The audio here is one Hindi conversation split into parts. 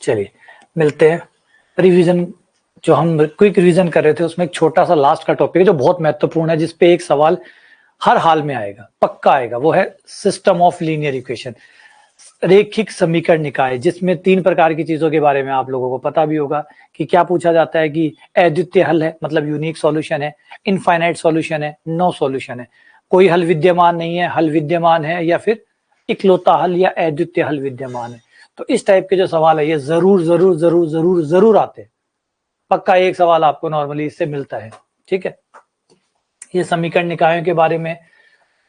चलिए मिलते हैं। रिवीजन जो हम क्विक रिवीजन कर रहे थे उसमें एक छोटा सा लास्ट का टॉपिक है जो बहुत महत्वपूर्ण है, जिसपे एक सवाल हर हाल में आएगा, पक्का आएगा। वो है सिस्टम ऑफ लीनियर इक्वेशन, रेखिक समीकरण निकाय, जिसमें 3 प्रकार की चीजों के बारे में आप लोगों को पता भी होगा कि क्या पूछा जाता है कि अद्वितीय हल है, मतलब यूनिक सॉल्यूशन है, इनफाइनाइट सॉल्यूशन है, नो सॉल्यूशन है, कोई हल विद्यमान नहीं है, हल विद्यमान है, या फिर इकलौता हल या अद्वितीय हल विद्यमान है। तो इस टाइप के जो सवाल है ये जरूर जरूर जरूर जरूर जरूर आते हैं, पक्का एक सवाल आपको नॉर्मली इससे मिलता है। ठीक है, ये समीकरण निकायों के बारे में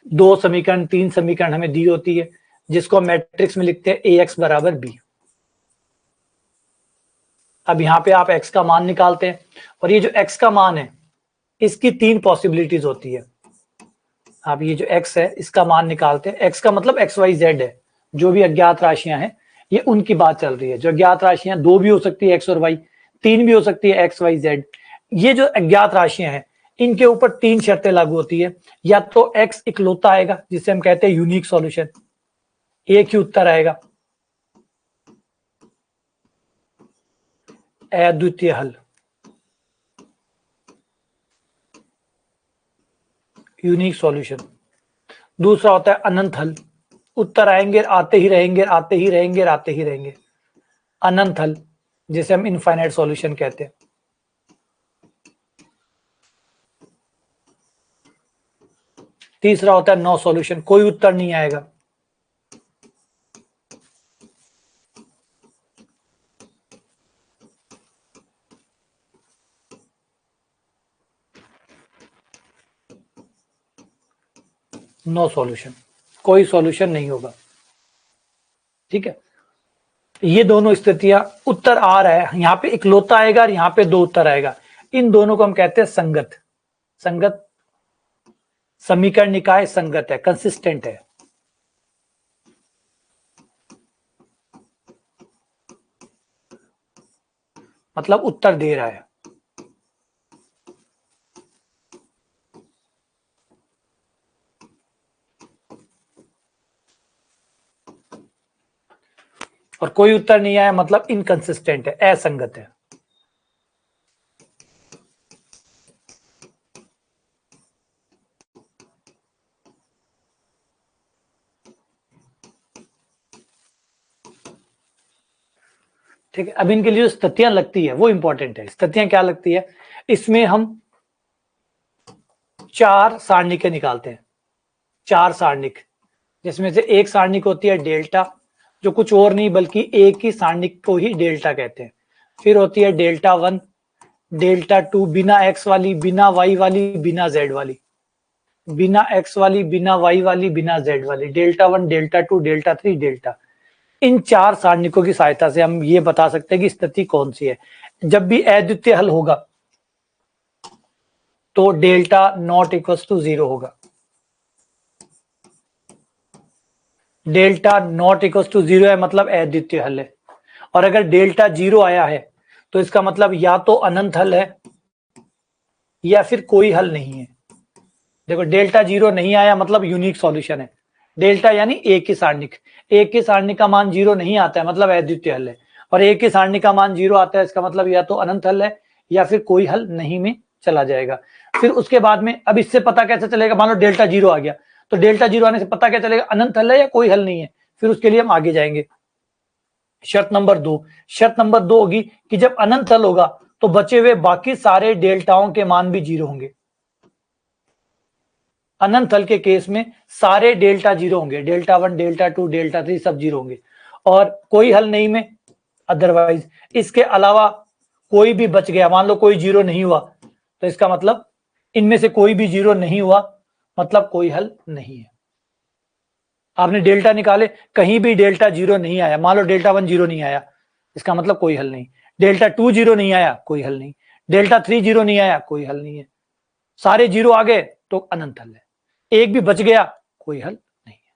2 समीकरण 3 समीकरण हमें दी होती है, जिसको मैट्रिक्स में लिखते हैं ax बराबर b। अब यहाँ पे आप x का मान निकालते हैं, और ये जो x का मान है इसकी 3 पॉसिबिलिटीज होती है। आप ये जो x है इसका मान निकालते हैं, x का मतलब x y z है, जो भी अज्ञात राशियां हैं ये उनकी बात चल रही है। जो अज्ञात राशियां 2 भी हो सकती है x और y, 3 भी हो सकती है x y z। ये जो अज्ञात राशियां हैं इनके ऊपर 3 शर्तें लागू होती है। या तो x इकलौता आएगा जिसे हम कहते हैं यूनिक सॉल्यूशन, एक ही उत्तर आएगा, अद्वितीय हल, यूनिक सॉल्यूशन। दूसरा होता है अनंत हल, उत्तर आएंगे आते ही रहेंगे, आते ही रहेंगे, आते ही रहेंगे, अनंत हल, जिसे हम इनफाइनाइट सॉल्यूशन कहते हैं। तीसरा होता है नो सॉल्यूशन, कोई उत्तर नहीं आएगा। नो सॉल्यूशन, कोई सॉल्यूशन नहीं होगा। ठीक है, ये दोनों स्थितियां, उत्तर आ रहा है, यहां पे इकलौता आएगा और यहां पे 2 उत्तर आएगा, इन दोनों को हम कहते हैं संगत। संगत समीकरण निकाय संगत है, कंसिस्टेंट है। मतलब उत्तर दे रहा है। और कोई उत्तर नहीं आया मतलब इनकंसिस्टेंट है, असंगत है। ठीक है, अब इनके लिए जो स्थितियां लगती है वो इंपॉर्टेंट है। स्थितियां क्या लगती है, इसमें हम 4 सारणिकें निकालते हैं, 4 सारणिक, जिसमें से एक सारणिक होती है डेल्टा, जो कुछ और नहीं बल्कि एक ही सारणिक को ही डेल्टा कहते हैं। फिर होती है डेल्टा 1, डेल्टा 2 बिना x वाली, बिना y वाली, बिना z वाली, बिना x वाली, बिना y वाली, बिना z वाली, डेल्टा 1, डेल्टा 2, डेल्टा 3, डेल्टा। इन 4 सारणिकों की सहायता से हम ये बता सकते हैं कि स्थिति कौन सी है। जब भी अद्वितीय हल होगा तो डेल्टा नॉट इक्वल टू 0 होगा। डेल्टा नॉट इक्वल टू 0 है मतलब अद्वितीय हल है। और अगर डेल्टा 0 आया है तो इसका मतलब या तो अनंत हल है या फिर कोई हल नहीं है। देखो डेल्टा 0 नहीं आया मतलब यूनिक सॉल्यूशन है। डेल्टा यानी एक ही सारणिक, एक ही सारणिक का मान 0 नहीं आता है मतलब अद्वितीय हल है, और एक ही सारणिक का मान 0 आता है इसका मतलब या तो अनंत हल है या फिर कोई हल नहीं में चला जाएगा। फिर उसके बाद में अब इससे पता कैसे चलेगा, मान लो डेल्टा 0 आ गया तो डेल्टा 0 आने से पता क्या चलेगा, अनंत हल है या कोई हल नहीं है। फिर उसके लिए हम आगे जाएंगे। शर्त नंबर 2, शर्त नंबर 2 होगी कि जब अनंत हल होगा तो बचे हुए बाकी सारे डेल्टाओं के मान भी 0 होंगे। अनंत हल के केस में सारे डेल्टा 0 होंगे, डेल्टा 1, डेल्टा 2, डेल्टा 3 सब 0 होंगे, और कोई हल नहीं में अदरवाइज। इसके अलावा कोई भी बच गया, मान लो कोई 0 नहीं हुआ तो इसका मतलब इनमें से कोई भी 0 नहीं हुआ मतलब कोई हल नहीं है। आपने डेल्टा निकाले, कहीं भी डेल्टा 0 नहीं आया, मान लो डेल्टा 1 0 नहीं आया, इसका मतलब कोई हल नहीं। डेल्टा 2 0 नहीं आया, कोई हल नहीं। डेल्टा 3 0 नहीं आया, कोई हल नहीं है। सारे 0 आ गए तो अनंत हल है। एक भी बच गया, कोई हल नहीं है।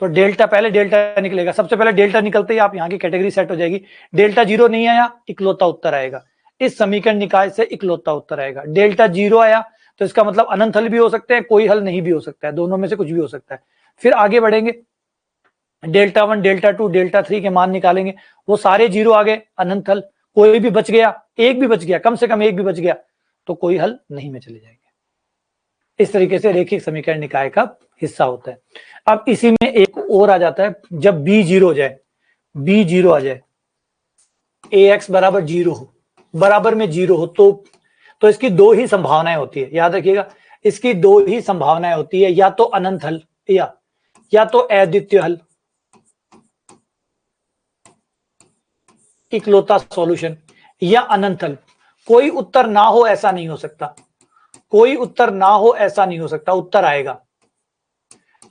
तो डेल्टा, पहले डेल्टा निकलेगा, सबसे पहले डेल्टा निकलते ही आप यहाँ की कैटेगरी सेट हो जाएगी। डेल्टा 0 नहीं आया, इकलौता उत्तर आएगा। इस समीकरण निकाय से इकलौता उत्तर आएगा। डेल्टा 0 आया तो इसका मतलब अनंत हल भी हो सकते हैं, कोई हल नहीं भी हो सकता है, दोनों में से कुछ भी हो सकता है। फिर आगे बढ़ेंगे, डेल्टा 1, डेल्टा 2, डेल्टा 3 के मान निकालेंगे, वो सारे जीरो आ गए, अनंत हल। कोई भी बच गया, एक भी बच गया, कम से कम एक भी बच गया, तो कोई हल नहीं में चले जाएंगे। इस तरीके से रेखिक समीकरण निकाय का हिस्सा होता है। अब इसी में एक और आ जाता है, जब बी जीरो हो जाए, बी जीरो आ जाए, ए एक्स बराबर जीरो हो, बराबर में जीरो हो, तो इसकी दो ही संभावनाएं होती है, याद रखिएगा, इसकी दो ही संभावनाएं होती है, या तो अनंत हल या तो अद्वितीय हल, इकलौता सॉल्यूशन, या अनंत हल। कोई उत्तर ना हो ऐसा नहीं हो सकता, कोई उत्तर ना हो ऐसा नहीं हो सकता, उत्तर आएगा।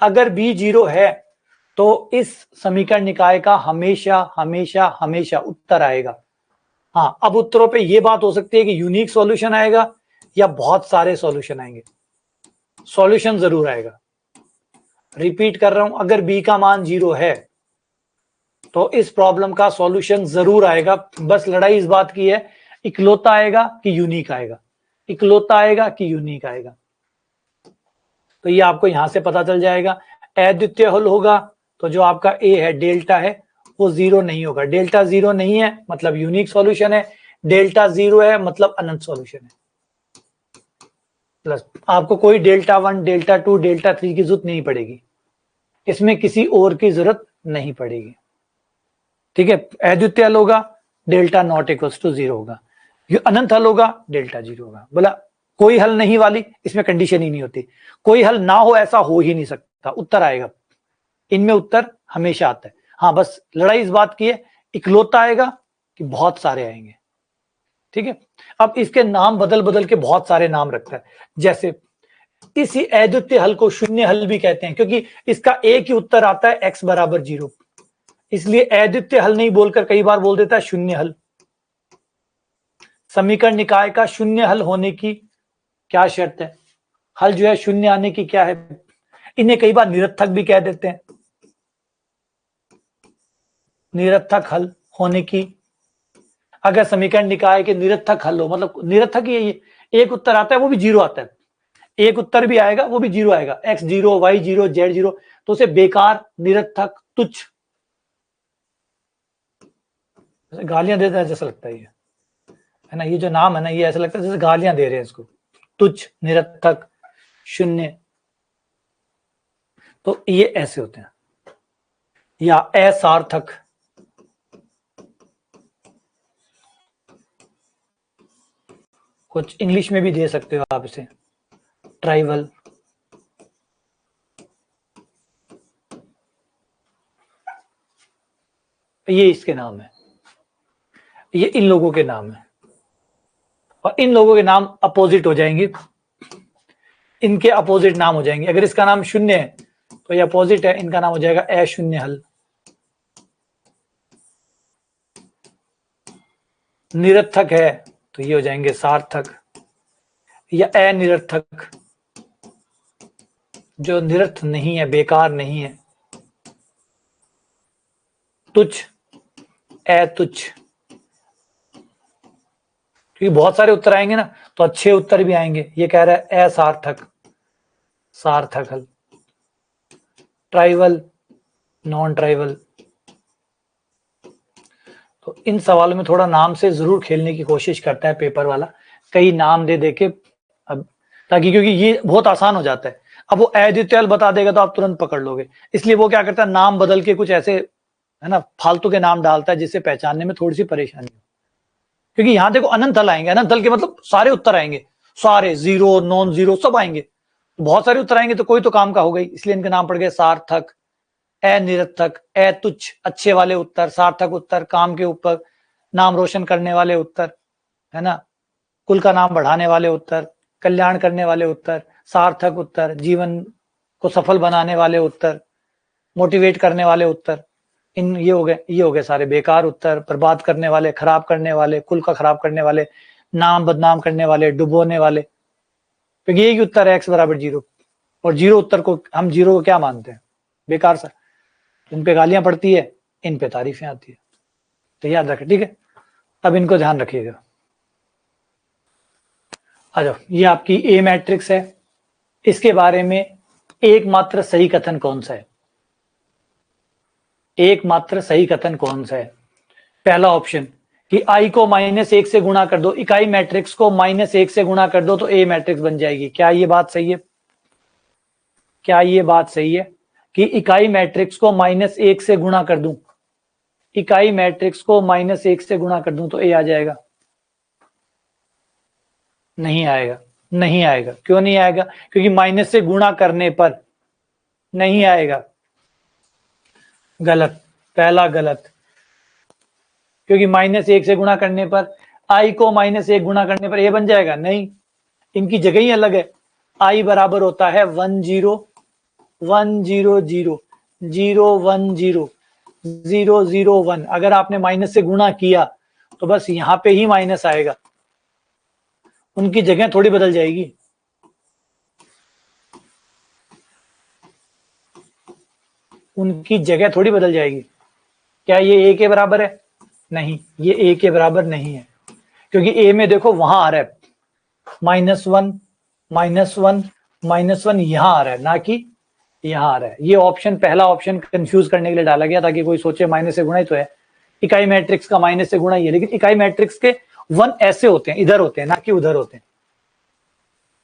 अगर बी जीरो है तो इस समीकरण निकाय का हमेशा हमेशा हमेशा उत्तर आएगा। हाँ, अब उत्तरों पे ये बात हो सकती है कि यूनिक सॉल्यूशन आएगा या बहुत सारे सॉल्यूशन आएंगे, सॉल्यूशन जरूर आएगा। रिपीट कर रहा हूं, अगर बी का मान जीरो है तो इस प्रॉब्लम का सॉल्यूशन जरूर आएगा। बस लड़ाई इस बात की है, इकलौता आएगा कि यूनिक आएगा, इकलौता आएगा कि यूनिक आएगा। तो ये आपको यहां से पता चल जाएगा। अद्वितीय हल होगा तो जो आपका ए है, डेल्टा है, वो जीरो नहीं होगा। डेल्टा जीरो नहीं है मतलब यूनिक सॉल्यूशन है, डेल्टा जीरो है मतलब अनंत सॉल्यूशन है। प्लस आपको कोई डेल्टा 1, डेल्टा 2, डेल्टा 3 की जरूरत नहीं पड़ेगी, इसमें किसी और की जरूरत नहीं पड़ेगी। ठीक है, अद्वितीय हल होगा, delta not equals to zero होगा। अनंत हल होगा, डेल्टा जीरो होगा। बोला कोई हल नहीं वाली, इसमें कंडीशन ही नहीं होती, कोई हल ना हो ऐसा हो ही नहीं सकता, उत्तर आएगा। इनमें उत्तर हमेशा आता है। हाँ, बस लड़ाई इस बात की है, इकलौता आएगा कि बहुत सारे आएंगे। ठीक है, अब इसके नाम बदल बदल के बहुत सारे नाम रखता है। जैसे इसी अद्वितीय हल को शून्य हल भी कहते हैं, क्योंकि इसका एक ही उत्तर आता है x बराबर जीरो, इसलिए अद्वितीय हल नहीं बोलकर कई बार बोल देता है शून्य हल। समीकरण निकाय का शून्य हल होने की क्या शर्त है? हल जो है शून्य आने की क्या है? इन्हें कई बार निरर्थक भी कह देते हैं। निरर्थक हल होने की, अगर समीकरण निकाय के निरर्थक हल हो, मतलब निरर्थक ही है, एक उत्तर आता है वो भी जीरो आता है, एक उत्तर भी आएगा वो भी जीरो आएगा, X zero, Y zero, Z zero, तो उसे बेकार, निरर्थक, तुच्छ, गालियां देता है जैसा लगता है ना, ये जो नाम है ना, ये ऐसा लगता है जैसे गालियां दे रहे हैं इसको, तुच्छ, निरर्थक, शून्य, तो ये ऐसे होते हैं। या असार्थक, कुछ इंग्लिश में भी दे सकते हो आप इसे, ट्राइवल, ये इसके नाम है, ये इन लोगों के नाम है, और इन लोगों के नाम अपोजिट हो जाएंगे, इनके अपोजिट नाम हो जाएंगे। अगर इसका नाम शून्य है तो ये अपोजिट है, इनका नाम हो जाएगा अशून्य हल। निरर्थक है तो ये हो जाएंगे सार्थक, या अनिरर्थक, जो निरर्थ नहीं है, बेकार नहीं है, तुच्छ, अतुच्छ, क्योंकि बहुत सारे उत्तर आएंगे ना, तो अच्छे उत्तर भी आएंगे। ये कह रहा है असार्थक, सार्थक हल, ट्राइवल, नॉन ट्राइवल। तो इन सवालों में थोड़ा नाम से जरूर खेलने की कोशिश करता है पेपर वाला, कई नाम दे दे के, अब ताकि, क्योंकि ये बहुत आसान हो जाता है। अब वो अद्वितीय हल बता देगा तो आप तुरंत पकड़ लोगे, इसलिए वो क्या करता है, नाम बदल के कुछ ऐसे, है ना, फालतू के नाम डालता है जिससे पहचानने में थोड़ी सी परेशानी हो। क्योंकि यहां देखो अनंत हल आएंगे, अनंत हल के मतलब सारे उत्तर आएंगे, सारे, जीरो, नॉन जीरो, सब आएंगे, बहुत सारे उत्तर आएंगे, तो कोई तो काम का हो गई, इसलिए इनके नाम पड़ गए सार्थक, अनिरर्थक, अतुच्छ, अच्छे वाले उत्तर, सार्थक उत्तर, काम के ऊपर, नाम रोशन करने वाले उत्तर, है ना, कुल का नाम बढ़ाने वाले उत्तर, कल्याण करने वाले उत्तर, सार्थक उत्तर, जीवन को सफल बनाने वाले उत्तर, मोटिवेट करने वाले उत्तर, इन ये हो गए सारे बेकार उत्तर, बर्बाद करने वाले, खराब करने वाले, कुल का खराब करने वाले, नाम बदनाम करने वाले, डुबोने वाले। तो यही उत्तर है एक्स बराबर जीरो, और जीरो उत्तर को हम जीरो को क्या मानते हैं, बेकार सा, इन पे गालियां पड़ती है, इन पे तारीफें आती है, तो याद रखें। ठीक है, अब इनको ध्यान रखिएगा। आ जाओ, ये आपकी ए मैट्रिक्स है, इसके बारे में एकमात्र सही कथन कौन सा है? एकमात्र सही कथन कौन सा है? पहला ऑप्शन कि आई को -1 से गुणा कर दो, इकाई मैट्रिक्स को -1 से गुणा कर दो तो ए मैट्रिक्स बन जाएगी। क्या ये बात सही है? क्या ये बात सही है कि इकाई मैट्रिक्स को -1 से गुणा कर दूं, इकाई मैट्रिक्स को -1 से गुणा कर दूं तो ए आ जाएगा? नहीं आएगा, नहीं आएगा। क्यों नहीं आएगा? क्योंकि माइनस से गुणा करने पर नहीं आएगा। गलत, पहला गलत। क्योंकि -1 से गुणा करने पर आई को -1 गुणा करने पर ए बन जाएगा? नहीं, इनकी जगह ही अलग है। आई बराबर होता है 1 0 1 0 0 0 1 0 0 0 1। अगर आपने माइनस से गुणा किया तो बस यहां पे ही माइनस आएगा, उनकी जगह थोड़ी बदल जाएगी। उनकी जगह थोड़ी बदल जाएगी। क्या ये ए के बराबर है? नहीं, ये ए के बराबर नहीं है। क्योंकि ए में देखो वहां आ रहा है -1 -1 -1, यहां आ रहा है, ना कि यहां आ रहा है। ये ऑप्शन, पहला ऑप्शन कंफ्यूज करने के लिए डाला गया ताकि कोई सोचे माइनस से गुणा ही तो है, इकाई मैट्रिक्स का माइनस से गुणा ही है। लेकिन इकाई मैट्रिक्स के 1 ऐसे होते हैं, इधर होते हैं, ना कि उधर होते हैं,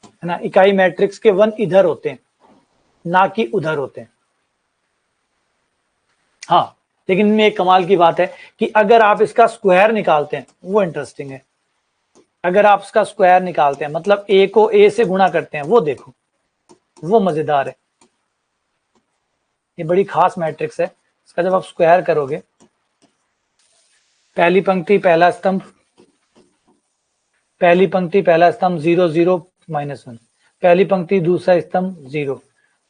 है ना। इकाई मैट्रिक्स के 1 इधर होते हैं, ना कि उधर होते हैं। हाँ, लेकिन इनमें एक कमाल की बात है कि अगर आप इसका स्क्वायर निकालते हैं, वो इंटरेस्टिंग है। अगर आप इसका स्क्वायर निकालते हैं, मतलब ए को ए से गुणा करते हैं, वो देखो, वो मजेदार है। ये बड़ी खास मैट्रिक्स है। इसका जब आप स्क्वायर करोगे, पहली पंक्ति पहला स्तंभ, पहली पंक्ति पहला स्तंभ 0 0 -1, पहली पंक्ति दूसरा स्तंभ 0,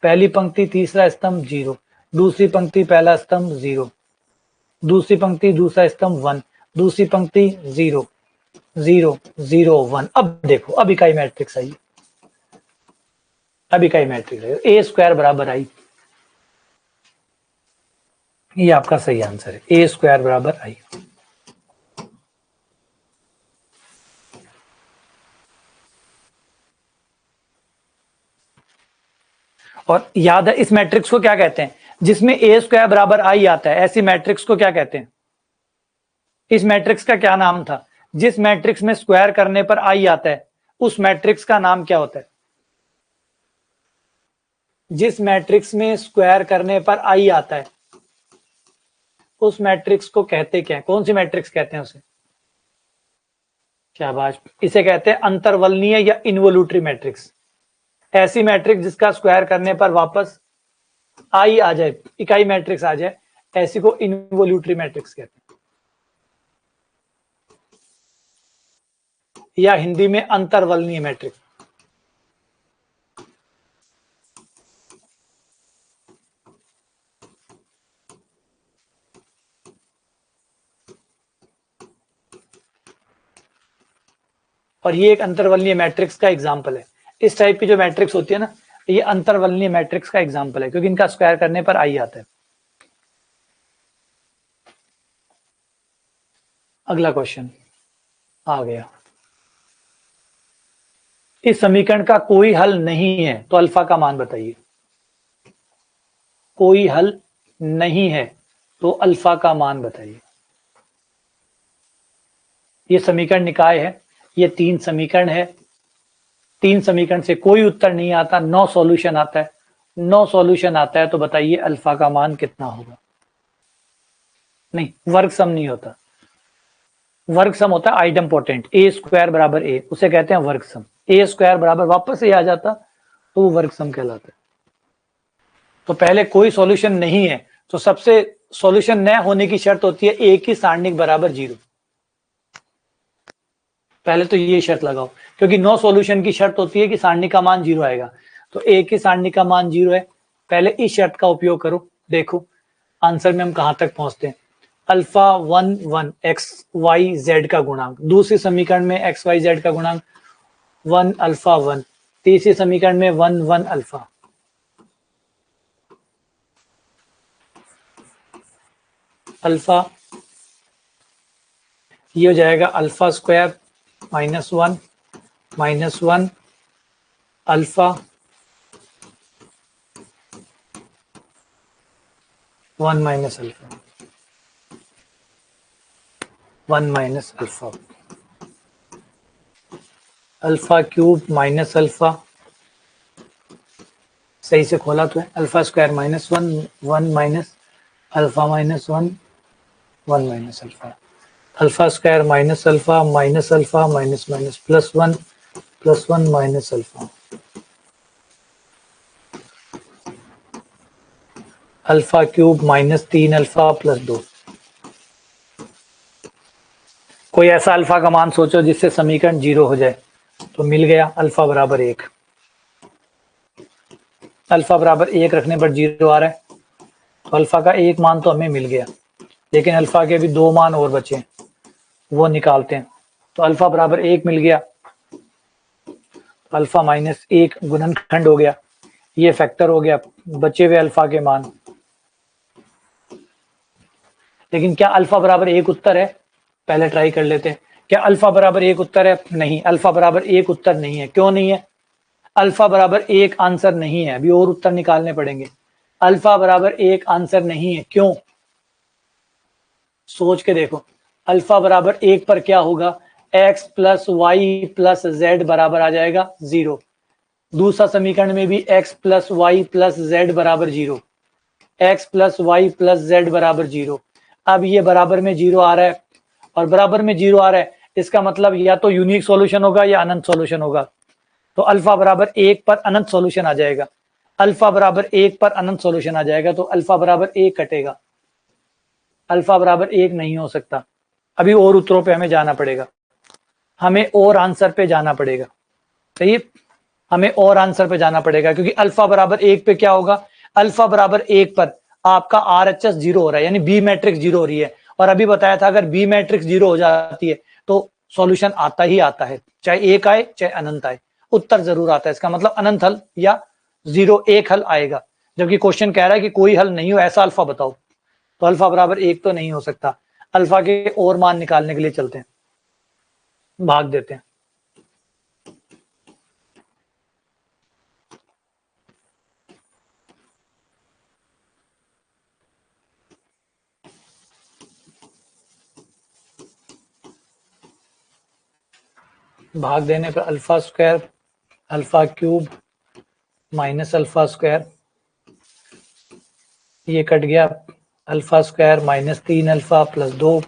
पहली पंक्ति तीसरा स्तंभ 0, दूसरी पंक्ति पहला स्तंभ 0, दूसरी पंक्ति दूसरा स्तंभ 1, दूसरी पंक्ति 0 0 0 1। अब देखो, अब इकाई मैट्रिक्स आई, अब इकाई मैट्रिक्स आई, ए स्क्वायर बराबर आई। ये आपका सही आंसर है, ए स्क्वायर बराबर आई। और याद है इस मैट्रिक्स को क्या कहते हैं? जिसमें ए स्क्वायर बराबर आई आता है, ऐसी मैट्रिक्स को क्या कहते हैं? इस मैट्रिक्स का क्या नाम था? जिस मैट्रिक्स में स्क्वायर करने पर आई आता है, उस मैट्रिक्स का नाम क्या होता है? जिस मैट्रिक्स में स्क्वायर करने पर आई आता है, उस मैट्रिक्स को कहते क्या है? कौन सी मैट्रिक्स कहते हैं उसे? शाबाश, इसे कहते हैं अंतर्वलनीय या इन्वोल्यूटरी मैट्रिक्स। ऐसी मैट्रिक्स जिसका स्क्वायर करने पर वापस आई आ जाए, इकाई मैट्रिक्स आ जाए, ऐसी को इन्वोल्यूटरी मैट्रिक्स कहते हैं, या हिंदी में अंतर्वलनीय मैट्रिक्स। और ये एक अंतर्वलनीय मैट्रिक्स का एग्जाम्पल है। इस टाइप की जो मैट्रिक्स होती है ना, ये अंतर्वलनीय मैट्रिक्स का एग्जाम्पल है, क्योंकि इनका स्क्वायर करने पर आई आता है। अगला क्वेश्चन आ गया। इस समीकरण का कोई हल नहीं है तो अल्फा का मान बताइए। कोई हल नहीं है तो अल्फा का मान बताइए। ये समीकरण निकाय है, ये 3 समीकरण है। 3 समीकरण से कोई उत्तर नहीं आता, 9 सॉल्यूशन आता है। 9 सॉल्यूशन आता है तो बताइए अल्फा का मान कितना होगा? नहीं, वर्ग सम नहीं होता। वर्ग सम होता है आइडम्पोटेंट, ए स्क्वायर बराबर ए, उसे कहते हैं वर्ग सम। ए स्क्वायर बराबर वापस ए आ जाता तो वो वर्ग सम कहलाता है। तो पहले कोई सॉल्यूशन नहीं है तो सबसे सॉल्यूशन न होने की शर्त होती है ए की सारणिक बराबर 0। पहले तो ये शर्त लगाओ, क्योंकि 9 सॉल्यूशन की शर्त होती है कि सारणी का मान 0 आएगा। तो ए की सारणी का मान 0 है, पहले इस शर्त का उपयोग करो, देखो आंसर में हम कहां तक पहुंचते हैं। अल्फा 1 1 एक्स वाई जेड का गुणांक, दूसरे समीकरण में एक्स वाई जेड का गुणांक 1 अल्फा 1, तीसरे समीकरण में 1 1 अल्फा। अल्फा ये हो जाएगा alpha square -1 alpha 1 minus alpha, 1 minus alpha, alpha cube minus alpha, सही से खोला तो है, alpha square minus 1, 1 minus alpha minus 1, 1 minus alpha, alpha square minus alpha minus minus plus 1 minus alpha, alpha cube minus 3 alpha plus 2। कोई ऐसा अल्फा का मान सोचो जिससे समीकरण 0 हो जाए। तो मिल गया अल्फा बराबर 1, अल्फा बराबर 1 रखने पर 0 आ रहा है, तो अल्फा का एक मान तो हमें मिल गया, लेकिन अल्फा के भी 2 मान और बचे, वो निकालते हैं। तो अल्फा बराबर 1 मिल गया, अल्फा माइनस 1 गुणनखंड हो गया, ये फैक्टर हो गया, बचे हुए अल्फा के मान। लेकिन क्या अल्फा बराबर 1 उत्तर है? पहले ट्राई कर लेते हैं। क्या अल्फा बराबर 1 उत्तर है? नहीं, अल्फा बराबर 1 उत्तर नहीं है। क्यों नहीं है? अल्फा बराबर 1 आंसर नहीं है, अभी और उत्तर निकालने पड़ेंगे। अल्फा बराबर 1 आंसर नहीं है, क्यों? सोच के देखो, अल्फा बराबर 1 पर क्या होगा? x plus Y plus Z बराबर आ जाएगा 0। दूसरा समीकरण में भी x plus Y plus Z बराबर 0, x plus Y plus Z बराबर 0। अब ये बराबर में 0 आ रहा है और बराबर में 0 आ रहा है, इसका मतलब या तो यूनिक सॉल्यूशन होगा या अनंत सॉल्यूशन होगा। तो अल्फा बराबर 1 पर अनंत सॉल्यूशन आ जाएगा, अल्फा बराबर 1 पर अनंत सॉल्यूशन आ जाएगा, तो अल्फा बराबर 1 कटेगा, अल्फा बराबर 1 नहीं हो सकता। अभी और उत्तरों पे हमें जाना पड़ेगा, हमें और आंसर पे जाना पड़ेगा। सही है, हमें और आंसर पे जाना पड़ेगा, क्योंकि अल्फा बराबर 1 पे क्या होगा? अल्फा बराबर 1 पर आपका RHS 0 हो रहा है, यानी बी मैट्रिक्स 0 हो रही है। और अभी बताया था अगर बी मैट्रिक्स 0 हो जाती है तो सॉल्यूशन आता ही आता है, चाहे एक आए चाहे अनंत आए, उत्तर जरूर आता है। इसका मतलब अनंत हल या 0 एक हल आएगा। जबकि क्वेश्चन कह रहा है कि कोई हल नहीं हो ऐसा अल्फा बताओ, तो अल्फा बराबर 1 तो नहीं हो सकता। अल्फा के और मान निकालने के लिए चलते हैं, भाग देते हैं। भाग देने पर alpha square alpha cube minus alpha square, ये कट गया, alpha square minus 3 alpha plus 2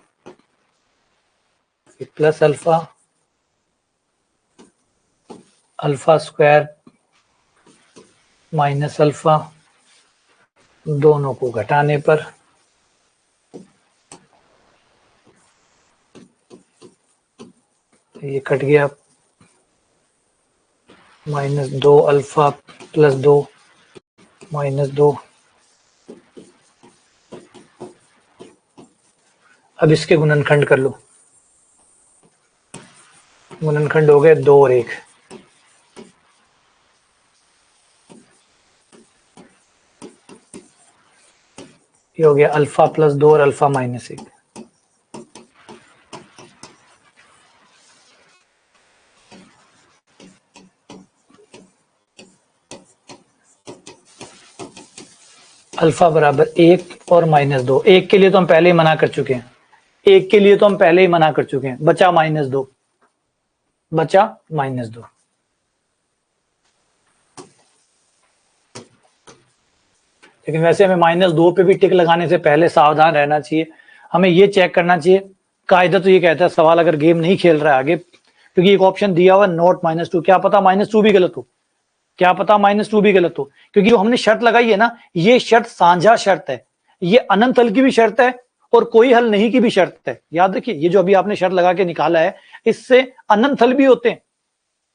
plus alpha, alpha square minus alpha, दोनों को घटाने पर ये कट गया, माइनस 2 अल्फा प्लस 2 माइनस 2। अब इसके गुणनखंड कर लो, गुणनखंड हो गए 2 और 1, ये हो गया अल्फा प्लस 2 और अल्फा माइनस 1। अल्फा बराबर 1 और माइनस 2, 1 के लिए तो हम पहले ही मना कर चुके हैं, 1 के लिए तो हम पहले ही मना कर चुके हैं, बचा माइनस 2, बचा माइनस 2। लेकिन वैसे हमें माइनस 2 पे भी टिक लगाने से पहले सावधान रहना चाहिए, हमें ये चेक करना चाहिए। कायदा तो ये कहता है सवाल अगर गेम नहीं खेल रहा है आगे, क्योंकि एक ऑप्शन दिया हुआ नॉट -2, क्या पता -2 भी गलत हो, क्या पता -2 भी गलत हो, क्योंकि जो हमने शर्त लगाई है ना, ये शर्त साझा शर्त है, ये अनंत हल की भी शर्त है और कोई हल नहीं की भी शर्त है। याद रखिए, ये जो अभी आपने शर्त लगा के निकाला है, इससे अनंत हल भी होते हैं,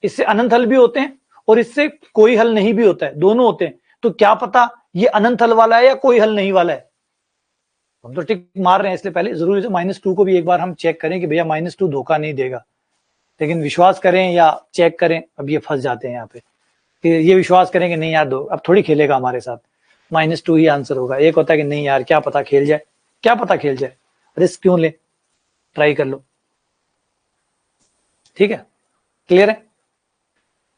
इससे अनंत हल भी होते हैं और इससे कोई हल नहीं भी होता है, दोनों होते हैं। तो क्या पता ये अनंत हल वाला है या कोई हल नहीं वाला है। हम तो टिक मार रहे हैं, इसलिए पहले जरूरी है -2 को भी एक बार हम चेक करें कि भैया -2 धोखा नहीं देगा। लेकिन विश्वास करें या चेक करें, अब ये फंस जाते हैं यहाँ पे, ये विश्वास करें कि नहीं यार दो अब थोड़ी खेलेगा हमारे साथ, -2 ही आंसर होगा। एक होता है कि नहीं यार क्या पता खेल जाए, क्या पता खेल जाए, रिस्क क्यों ले, ट्राई कर लो। ठीक है, क्लियर है?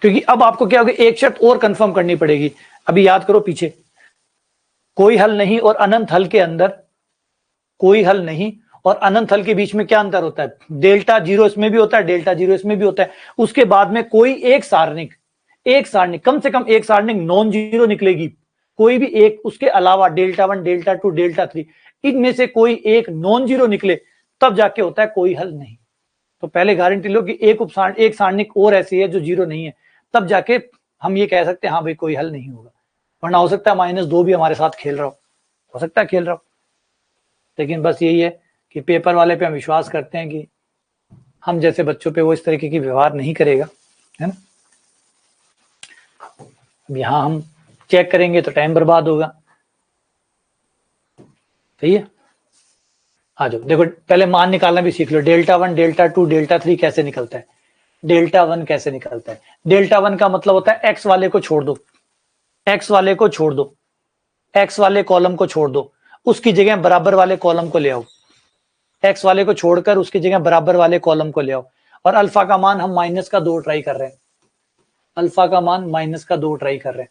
क्योंकि अब आपको क्या होगा, एक शर्त और कंफर्म करनी पड़ेगी। अभी याद करो पीछे, कोई हल नहीं और अनंत हल के अंदर कोई हल नहीं और अनंत हल के बीच में क्या अंतर होता है? डेल्टा जीरो इसमें भी होता है, डेल्टा जीरो इसमें भी होता है। उसके बाद में कोई एक सारणिक कम से कम एक सारणिक नॉन जीरो निकलेगी, कोई भी एक, उसके अलावा delta one, delta two, delta three, इनमें से कोई एक नॉन जीरो निकले तब जाके होता है कोई हल नहीं। तो पहले गारंटी लो कि एक सारणिक और ऐसी है जो जीरो नहीं है, तब जाके हम ये कह सकते हैं हाँ भाई कोई हल नहीं होगा। वरना हो सकता है -2 भी हमारे साथ खेल रहा हो सकता है खेल रहा हो। लेकिन बस यही है कि पेपर वाले पे हम विश्वास करते हैं कि हम जैसे बच्चों पे वो इस तरीके की व्यवहार नहीं करेगा, है ना। अब यहां हम चेक करेंगे तो टाइम बर्बाद होगा। सही है, आ जाओ। देखो पहले मान निकालना भी सीख लो। Delta one, delta two, delta three कैसे निकलता है? डेल्टा वन कैसे निकलता है? डेल्टा वन का मतलब होता है एक्स वाले को छोड़ दो, एक्स वाले को छोड़ दो, एक्स वाले कॉलम को छोड़ दो, उसकी जगह बराबर वाले कॉलम को ले आओ। एक्स वाले को छोड़कर उसकी जगह बराबर वाले कॉलम को ले आओ। और अल्फा का मान हम -2 ट्राई कर रहे हैं, अल्फा का मान -2 ट्राई कर रहे हैं।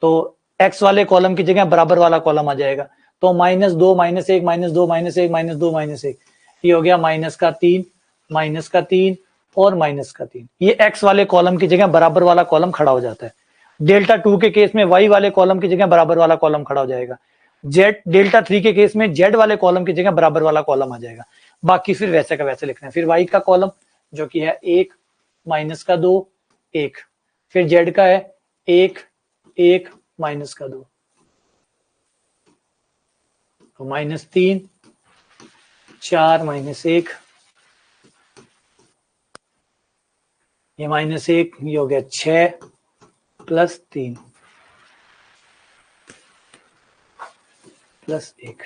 तो एक्स वाले कॉलम की जगह बराबर वाला कॉलम आ जाएगा। तो -2, -1, -2, -1, -2, -1, ये हो गया -3, -3 और -3। ये एक्स वाले कॉलम की जगह बराबर वाला कॉलम खड़ा हो जाता है। डेल्टा टू के केस में वाई वाले कॉलम की जगह बराबर वाला कॉलम खड़ा हो जाएगा। जेड डेल्टा थ्री के केस में जेड वाले कॉलम की जगह बराबर वाला कॉलम आ जाएगा। बाकी फिर वैसे का वैसे लिखना है। फिर वाई का कॉलम जो कि है 1, -2, 1। फिर जेड का है 1, 1, -2, तो -3, 4, -1, ये -1, ये हो गया 6 + 3 + 1।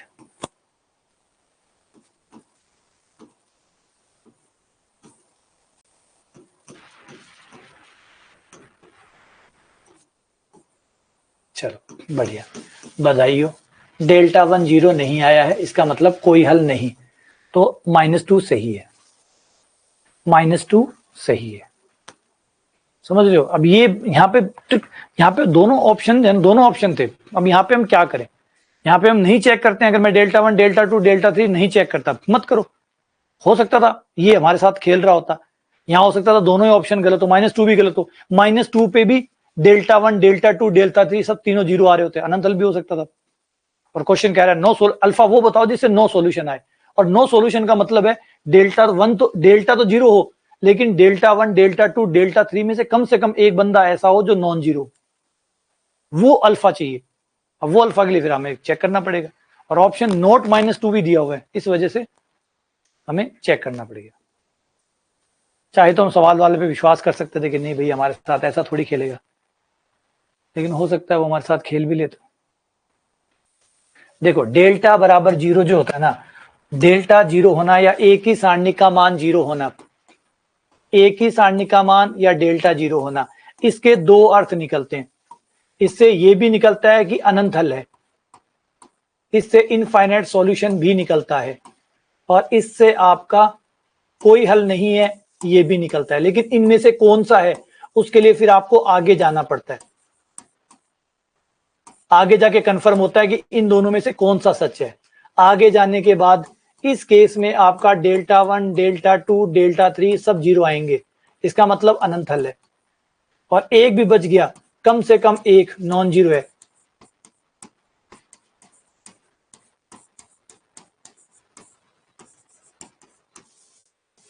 चलो बढ़िया, बधाई हो। डेल्टा वन जीरो नहीं आया है, इसका मतलब कोई हल नहीं। तो -2 सही है, -2 सही है। समझ रहे हो? अब ये यहाँ पे दोनों ऑप्शन थे। अब यहाँ पे हम क्या करें? यहाँ पे हम नहीं चेक करते हैं। अगर मैं delta one, delta two, delta three नहीं चेक करता, मत करो। हो सकता था ये हमारे साथ खेल रहा होता, यहाँ हो सकता था दोनों ही ऑप्शन गलत हो, -2 भी गलत हो। -2 पे भी delta one, delta two, delta three सब तीनों जीरो आ रहे होते, अनंत हल भी हो सकता था। और क्वेश्चन कह रहा है नो अल्फा वो बताओ जिससे नो सॉल्यूशन आए। और नो सॉल्यूशन का मतलब है डेल्टा तो जीरो हो, लेकिन delta one, delta two, delta three में से कम एक बंदा ऐसा हो जो नॉन जीरो, वो अल्फा चाहिए। अब वो अल्फा के लिए फिर हमें चेक करना पड़ेगा। और ऑप्शन नोट -2 भी दिया हुआ है, इस वजह से हमें चेक करना पड़ेगा। चाहे तो हम सवाल वाले पे विश्वास कर सकते थे कि नहीं भाई हमारे साथ ऐसा थोड़ी खेलेगा, लेकिन हो सकता है वो हमारे साथ खेल भी ले। तो देखो डेल्टा बराबर जीरो जो होता है ना, डेल्टा जीरो होना या एक ही सारणी का मान जीरो होना, एक ही सारणी का मान या डेल्टा जीरो होना, इसके दो अर्थ निकलते हैं। इससे ये भी निकलता है कि अनंत हल है, इससे इनफाइनाइट सॉल्यूशन भी निकलता है, और इससे आपका कोई हल नहीं है ये भी निकलता है। लेकिन इनमें से कौन सा है उसके लिए फिर आपको आगे जाना पड़ता है, आगे जाके कंफर्म होता है कि इन दोनों में से कौन सा सच है। आगे जाने के बाद इस केस में आपका delta one, delta two, delta three सब जीरो आएंगे, इसका मतलब अनंत हल है। और एक भी बच गया, कम से कम एक नॉन जीरो है।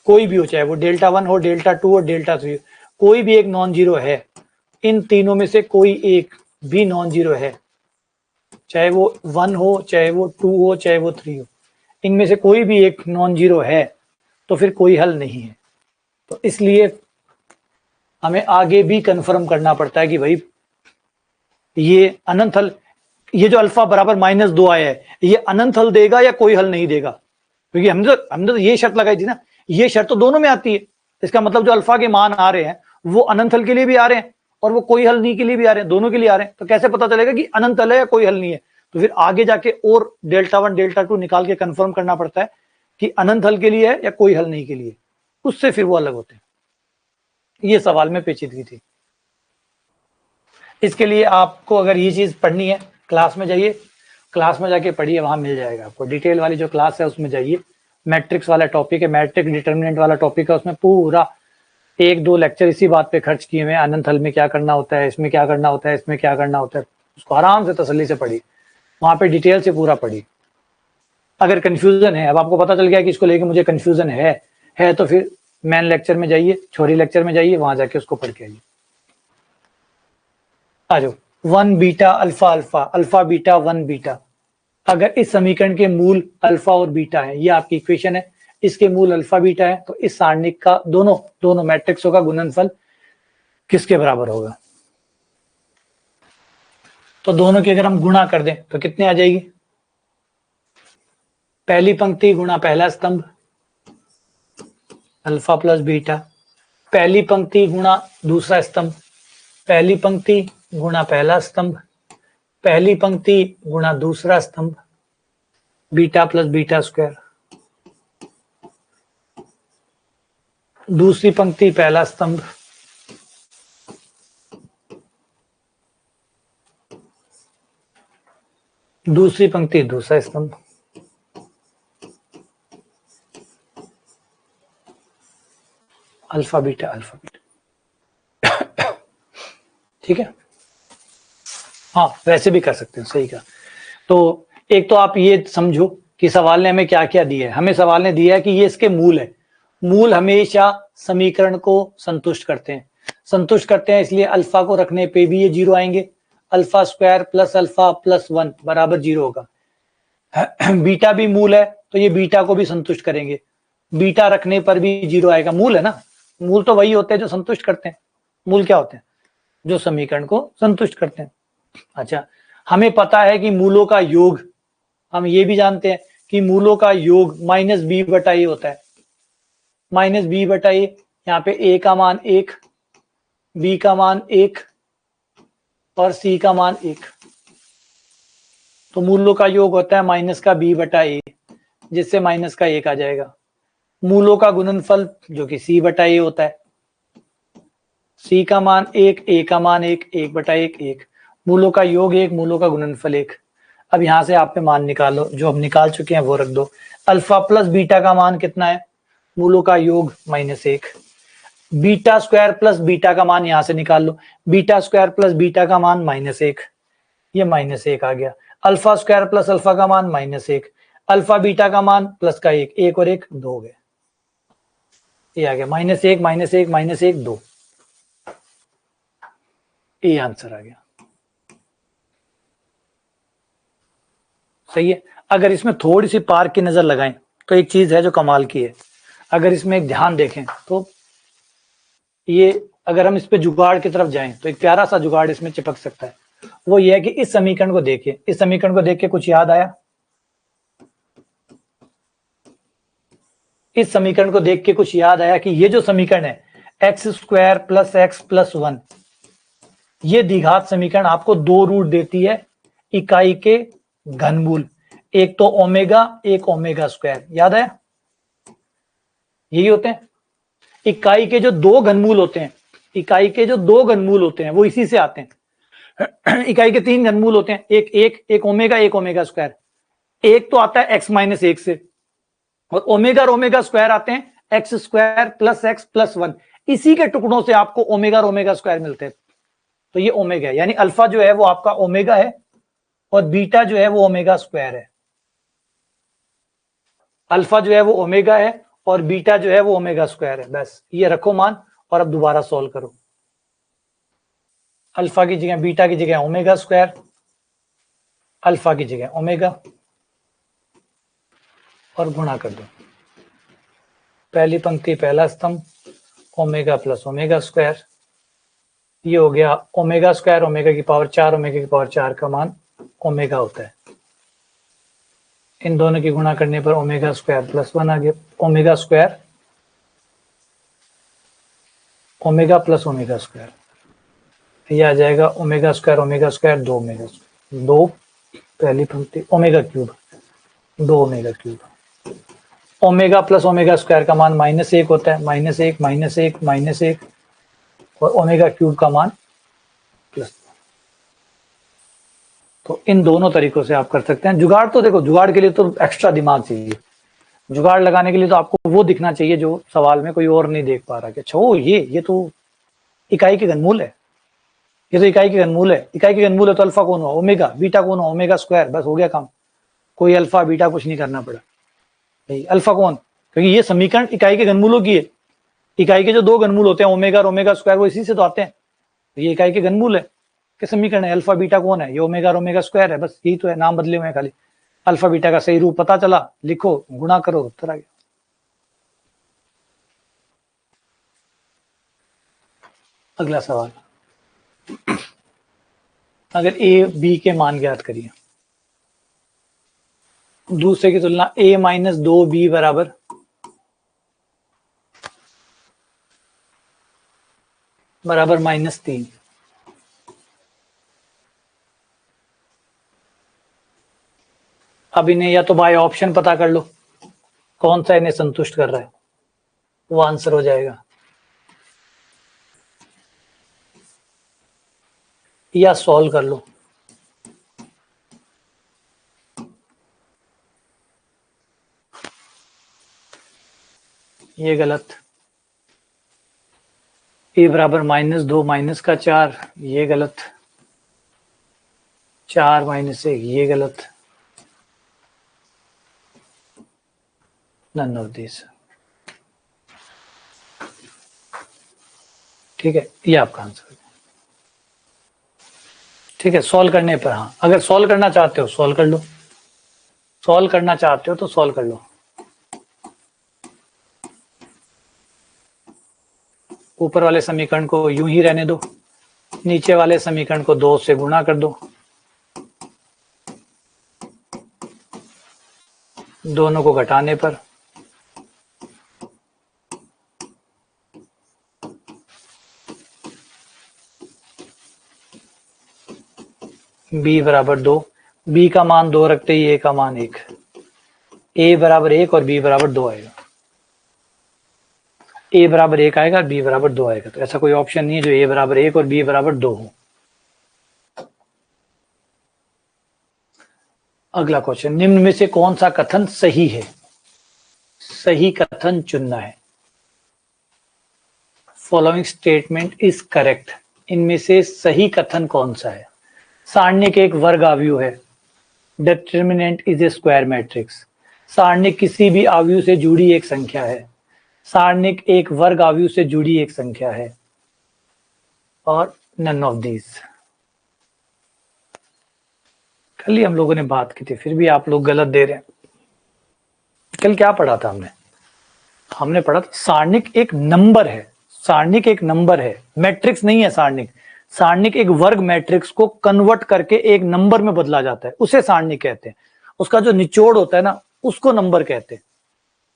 कोई भी हो, चाहे वो डेल्टा वन हो, डेल्टा टू हो, डेल्टा थ्री हो, कोई भी एक नॉन जीरो है। इन तीनों में से कोई एक भी नॉन जीरो है, चाहे वो 1 हो, चाहे वो 2 हो, चाहे वो 3 हो, इनमें से कोई भी एक नॉन जीरो है तो फिर कोई हल नहीं है। तो इसलिए हमें आगे भी कंफर्म करना पड़ता है कि भाई ये अनंत हल, ये जो अल्फा बराबर -2 आया है, ये अनंत हल देगा या कोई हल नहीं देगा। क्योंकि हमने तो ये शर्त लगाई थी ना, ये शर्त तो दोनों में आती है। इसका मतलब जो अल्फा के मान आ रहे हैं वो अनंत हल के लिए भी आ रहे हैं और वो कोई हल नहीं के लिए भी आ रहे हैं, दोनों के लिए आ रहे हैं। तो कैसे पता चलेगा कि अनंत हल है या कोई हल नहीं है? तो फिर आगे जाके और डेल्टा वन, डेल्टा टू निकाल के कंफर्म करना पड़ता है कि अनंत हल के लिए है या कोई हल नहीं के लिए, उससे फिर वो अलग होते हैं। ये सवाल में पेचीदगी थी। इसके लिए आपको अगर ये चीज पढ़नी है क्लास में जाइए, क्लास में जाके पढ़िए, वहां मिल जाएगा आपको। डिटेल वाली जो क्लास है उसमें जाइए, मैट्रिक्स वाला टॉपिक है, मैट्रिक्स डिटर्मिनेंट वाला टॉपिक है, उसमें पूरा 1-2 लेक्चर इसी बात पे खर्च किए हुए हैं। अनंत हल में क्या करना होता है, इसमें क्या करना होता है, इसमें क्या करना होता है, उसको आराम से तसल्ली से पढ़िए, वहां पे डिटेल से पूरा पढ़िए। अगर कंफ्यूजन है, अब आपको पता चल गया कि इसको लेके मुझे कंफ्यूजन है तो फिर मेन लेक्चर में जाइए, छोरी लेक्चर में जाइए, वहां जाके उसको पढ़ के आइए। आ जाओ, 1 beta alpha alpha, alpha beta 1 beta. अगर इस समीकरण के मूल अल्फा और बीटा है, ये आपकी इक्वेशन है, इसके मूल अल्फा बीटा है, तो इस सारणिक का दोनों मैट्रिक्सों का गुणनफल किसके बराबर होगा? तो दोनों की अगर हम गुणा कर दें तो कितने आ जाएगी? पहली पंक्ति गुणा पहला स्तंभ, अल्फा प्लस बीटा। पहली पंक्ति गुणा दूसरा स्तंभ, पहली पंक्ति गुणा पहला स्तंभ, पहली पंक्ति गुणा दूसरा स्तंभ, बीटा प्लस बीटा स्क्वायर। दूसरी पंक्ति पहला स्तंभ, दूसरी पंक्ति दूसरा स्तंभ, अल्फा बीटा। ठीक है, हाँ वैसे भी कर सकते हैं, सही कहा। तो एक तो आप ये समझो कि सवाल ने हमें क्या क्या दिया है। हमें सवाल ने दिया है कि ये इसके मूल है, मूल हमेशा समीकरण को संतुष्ट करते हैं, इसलिए अल्फा को रखने पे भी ये 0 आएंगे। Alpha square plus alpha plus 1 बराबर 0 होगा। बीटा भी मूल है तो ये बीटा को भी संतुष्ट करेंगे, बीटा रखने पर भी 0 आएगा। मूल है ना, मूल तो वही होते हैं जो संतुष्ट करते हैं। मूल क्या होते हैं? जो समीकरण को संतुष्ट करते हैं। अच्छा, हमें पता है कि मूलों का योग, हम ये भी जानते हैं कि मूलों का योग माइनस बी बटा ए होता है। माइनस बी बटा ए, यहाँ पे ए का मान 1, बी का मान 1 और सी का मान 1। तो मूलों का योग होता है माइनस का बी बटा ए, जिससे माइनस का 1 आ जाएगा। मूलों का गुणनफल जो कि सी बटा ए होता है, सी का मान 1, ए का मान 1, 1 बटा 1, 1। मूलों का योग 1, मूलों का गुणनफल 1। अब यहां से आप पे मान निकालो, जो हम निकाल चुके हैं वो रख दो। अल्फा प्लस बीटा का मान कितना है? मूलों का योग -1। बीटा स्क्वायर प्लस बीटा का मान यहां से निकाल लो, बीटा स्क्वायर प्लस बीटा का मान -1, ये -1 आ गया। अल्फा स्क्वायर प्लस अल्फा का मान -1, अल्फा बीटा का मान प्लस का 1, 1 और 1 2 हो गए, ये आ गया -1 -1 -1 2, ये आंसर आ गया। सही है। अगर इसमें थोड़ी सी पार्क की नजर लगाएं तो एक चीज है जो कमाल की है। अगर इसमें एक ध्यान देखें तो ये, अगर हम इस पे जुगाड़ की तरफ जाएं तो एक प्यारा सा जुगाड़ इसमें चिपक सकता है। वो ये है कि इस समीकरण को देखिए, इस समीकरण को देख के कुछ याद आया? इस समीकरण को देख के कुछ याद आया कि ये जो समीकरण है x square plus x plus 1, ये द्विघात समीकरण आपको 2 रूट देती है इकाई के घनमूल, एक तो ओमेगा, एक ओमेगा स्क्वायर। याद है? यही होते हैं इकाई के जो 2 घनमूल होते हैं, इकाई के जो 2 घनमूल होते हैं वो इसी से आते हैं। इकाई के 3 घनमूल होते हैं, एक ओमेगा, एक ओमेगा स्क्वायर। एक तो आता है x माइनस 1 से, और ओमेगा और ओमेगा स्क्वायर आते हैं x square plus x plus 1। इसी के टुकड़ों से आपको ओमेगा और ओमेगा स्क्वायर मिलते हैं। तो ये ओमेगा है, यानी अल्फा जो है वो आपका ओमेगा है और बीटा जो है वो ओमेगा स्क्वायर है। अल्फा जो है वो ओमेगा है और बीटा जो है वो ओमेगा स्क्वायर है। बस ये रखो मान, और अब दोबारा सॉल्व करो। अल्फा की जगह बीटा की जगह ओमेगा स्क्वायर, अल्फा की जगह ओमेगा, और गुणा कर दो। पहली पंक्ति पहला स्तंभ, ओमेगा प्लस ओमेगा स्क्वायर, ये हो गया ओमेगा स्क्वायर, ओमेगा की पावर 4, ओमेगा की पावर 4 का मान ओमेगा होता है। इन दोनों की गुणा करने पर ओमेगा स्क्वायर प्लस 1 आ गया। Omega square, omega plus omega square, ये आ जाएगा ओमेगा स्क्वायर 2 ओमेगा स्क्वायर, 2 पहली पंक्ति omega cube, 2 omega cube. Omega plus omega square का मान -1 होता है, -1 -1 -1, और ओमेगा क्यूब का मान प्लस। तो इन दोनों तरीकों से आप कर सकते हैं। जुगाड़ तो देखो, जुगाड़ के लिए तो एक्स्ट्रा दिमाग चाहिए। जुगाड़ लगाने के लिए तो आपको वो दिखना चाहिए जो सवाल में कोई और नहीं देख पा रहा कि अच्छा ओ ये तो इकाई के घनमूल है, ये तो इकाई के घनमूल है। इकाई के घनमूल है तो अल्फा कौन हुआ, ओमेगा। बीटा कौन हुआ, ओमेगा स्क्वायर। बस हो गया काम, कोई अल्फा बीटा कुछ नहीं करना पड़ा। भाई अल्फा कौन, क्योंकि ये समीकरण इकाई के घनमूलों की है। इकाई के जो दो घनमूल होते हैं ओमेगा और ओमेगा स्क्वायर, वो इसी से तो आते हैं। तो ये इकाई के घनमूल है के समीकरण है। अल्फा बीटा कौन है, ये ओमेगा और ओमेगा स्क्वायर है। बस यही तो है, नाम बदले हुए हैं खाली। अल्फा बीटा का सही रूप पता चला, लिखो, गुणा करो, उत्तर आ गया। अगला सवाल, अगर ए बी के मान ज्ञात करिए, दूसरे की तुलना a माइनस 2b बराबर -3। अब इन्हें या तो बाय ऑप्शन पता कर लो कौन सा इन्हें संतुष्ट कर रहा है, वो आंसर हो जाएगा, या सॉल्व कर लो। ये गलत। a बराबर -2 माइनस का 4, ये गलत। 4 माइनस 1, ये गलत। None of this. ठीक है, ये आपका आंसर है। ठीक है, सॉल्व करने पर, हाँ अगर सॉल्व करना चाहते हो सॉल्व कर लो, सॉल्व करना चाहते हो तो सॉल्व कर लो। ऊपर वाले समीकरण को यूं ही रहने दो, नीचे वाले समीकरण को 2 से गुणा कर दो, दोनों को घटाने पर b बराबर 2, b का मान 2 रखते ही a का मान 1, a बराबर 1 और b बराबर 2 आएगा। a बराबर 1 आएगा, b बराबर 2 आएगा। तो ऐसा कोई ऑप्शन नहीं है जो a बराबर 1 और b बराबर 2 हो। अगला क्वेश्चन, निम्न में से कौन सा कथन सही है? सही कथन चुनना है। Following statement is correct. इनमें से सही कथन कौन सा है? सारणिक एक वर्ग आव्यूह है। Determinant is a square matrix. सारणिक किसी भी आव्यूह से जुड़ी एक संख्या है। सारणिक एक वर्ग आव्यूह से जुड़ी एक संख्या है। और नन ऑफ दीज। कल ही हम लोगों ने बात की थी, फिर भी आप लोग गलत दे रहे हैं। कल क्या पढ़ा था हमने? हमने पढ़ा था सारणिक एक नंबर है। सारणिक एक नंबर है, मैट्रिक्स नहीं है सारणिक। सारणिक एक वर्ग मैट्रिक्स को कन्वर्ट करके एक नंबर में बदला जाता है, उसे सारणिक कहते हैं। उसका जो निचोड़ होता है ना, उसको नंबर कहते हैं।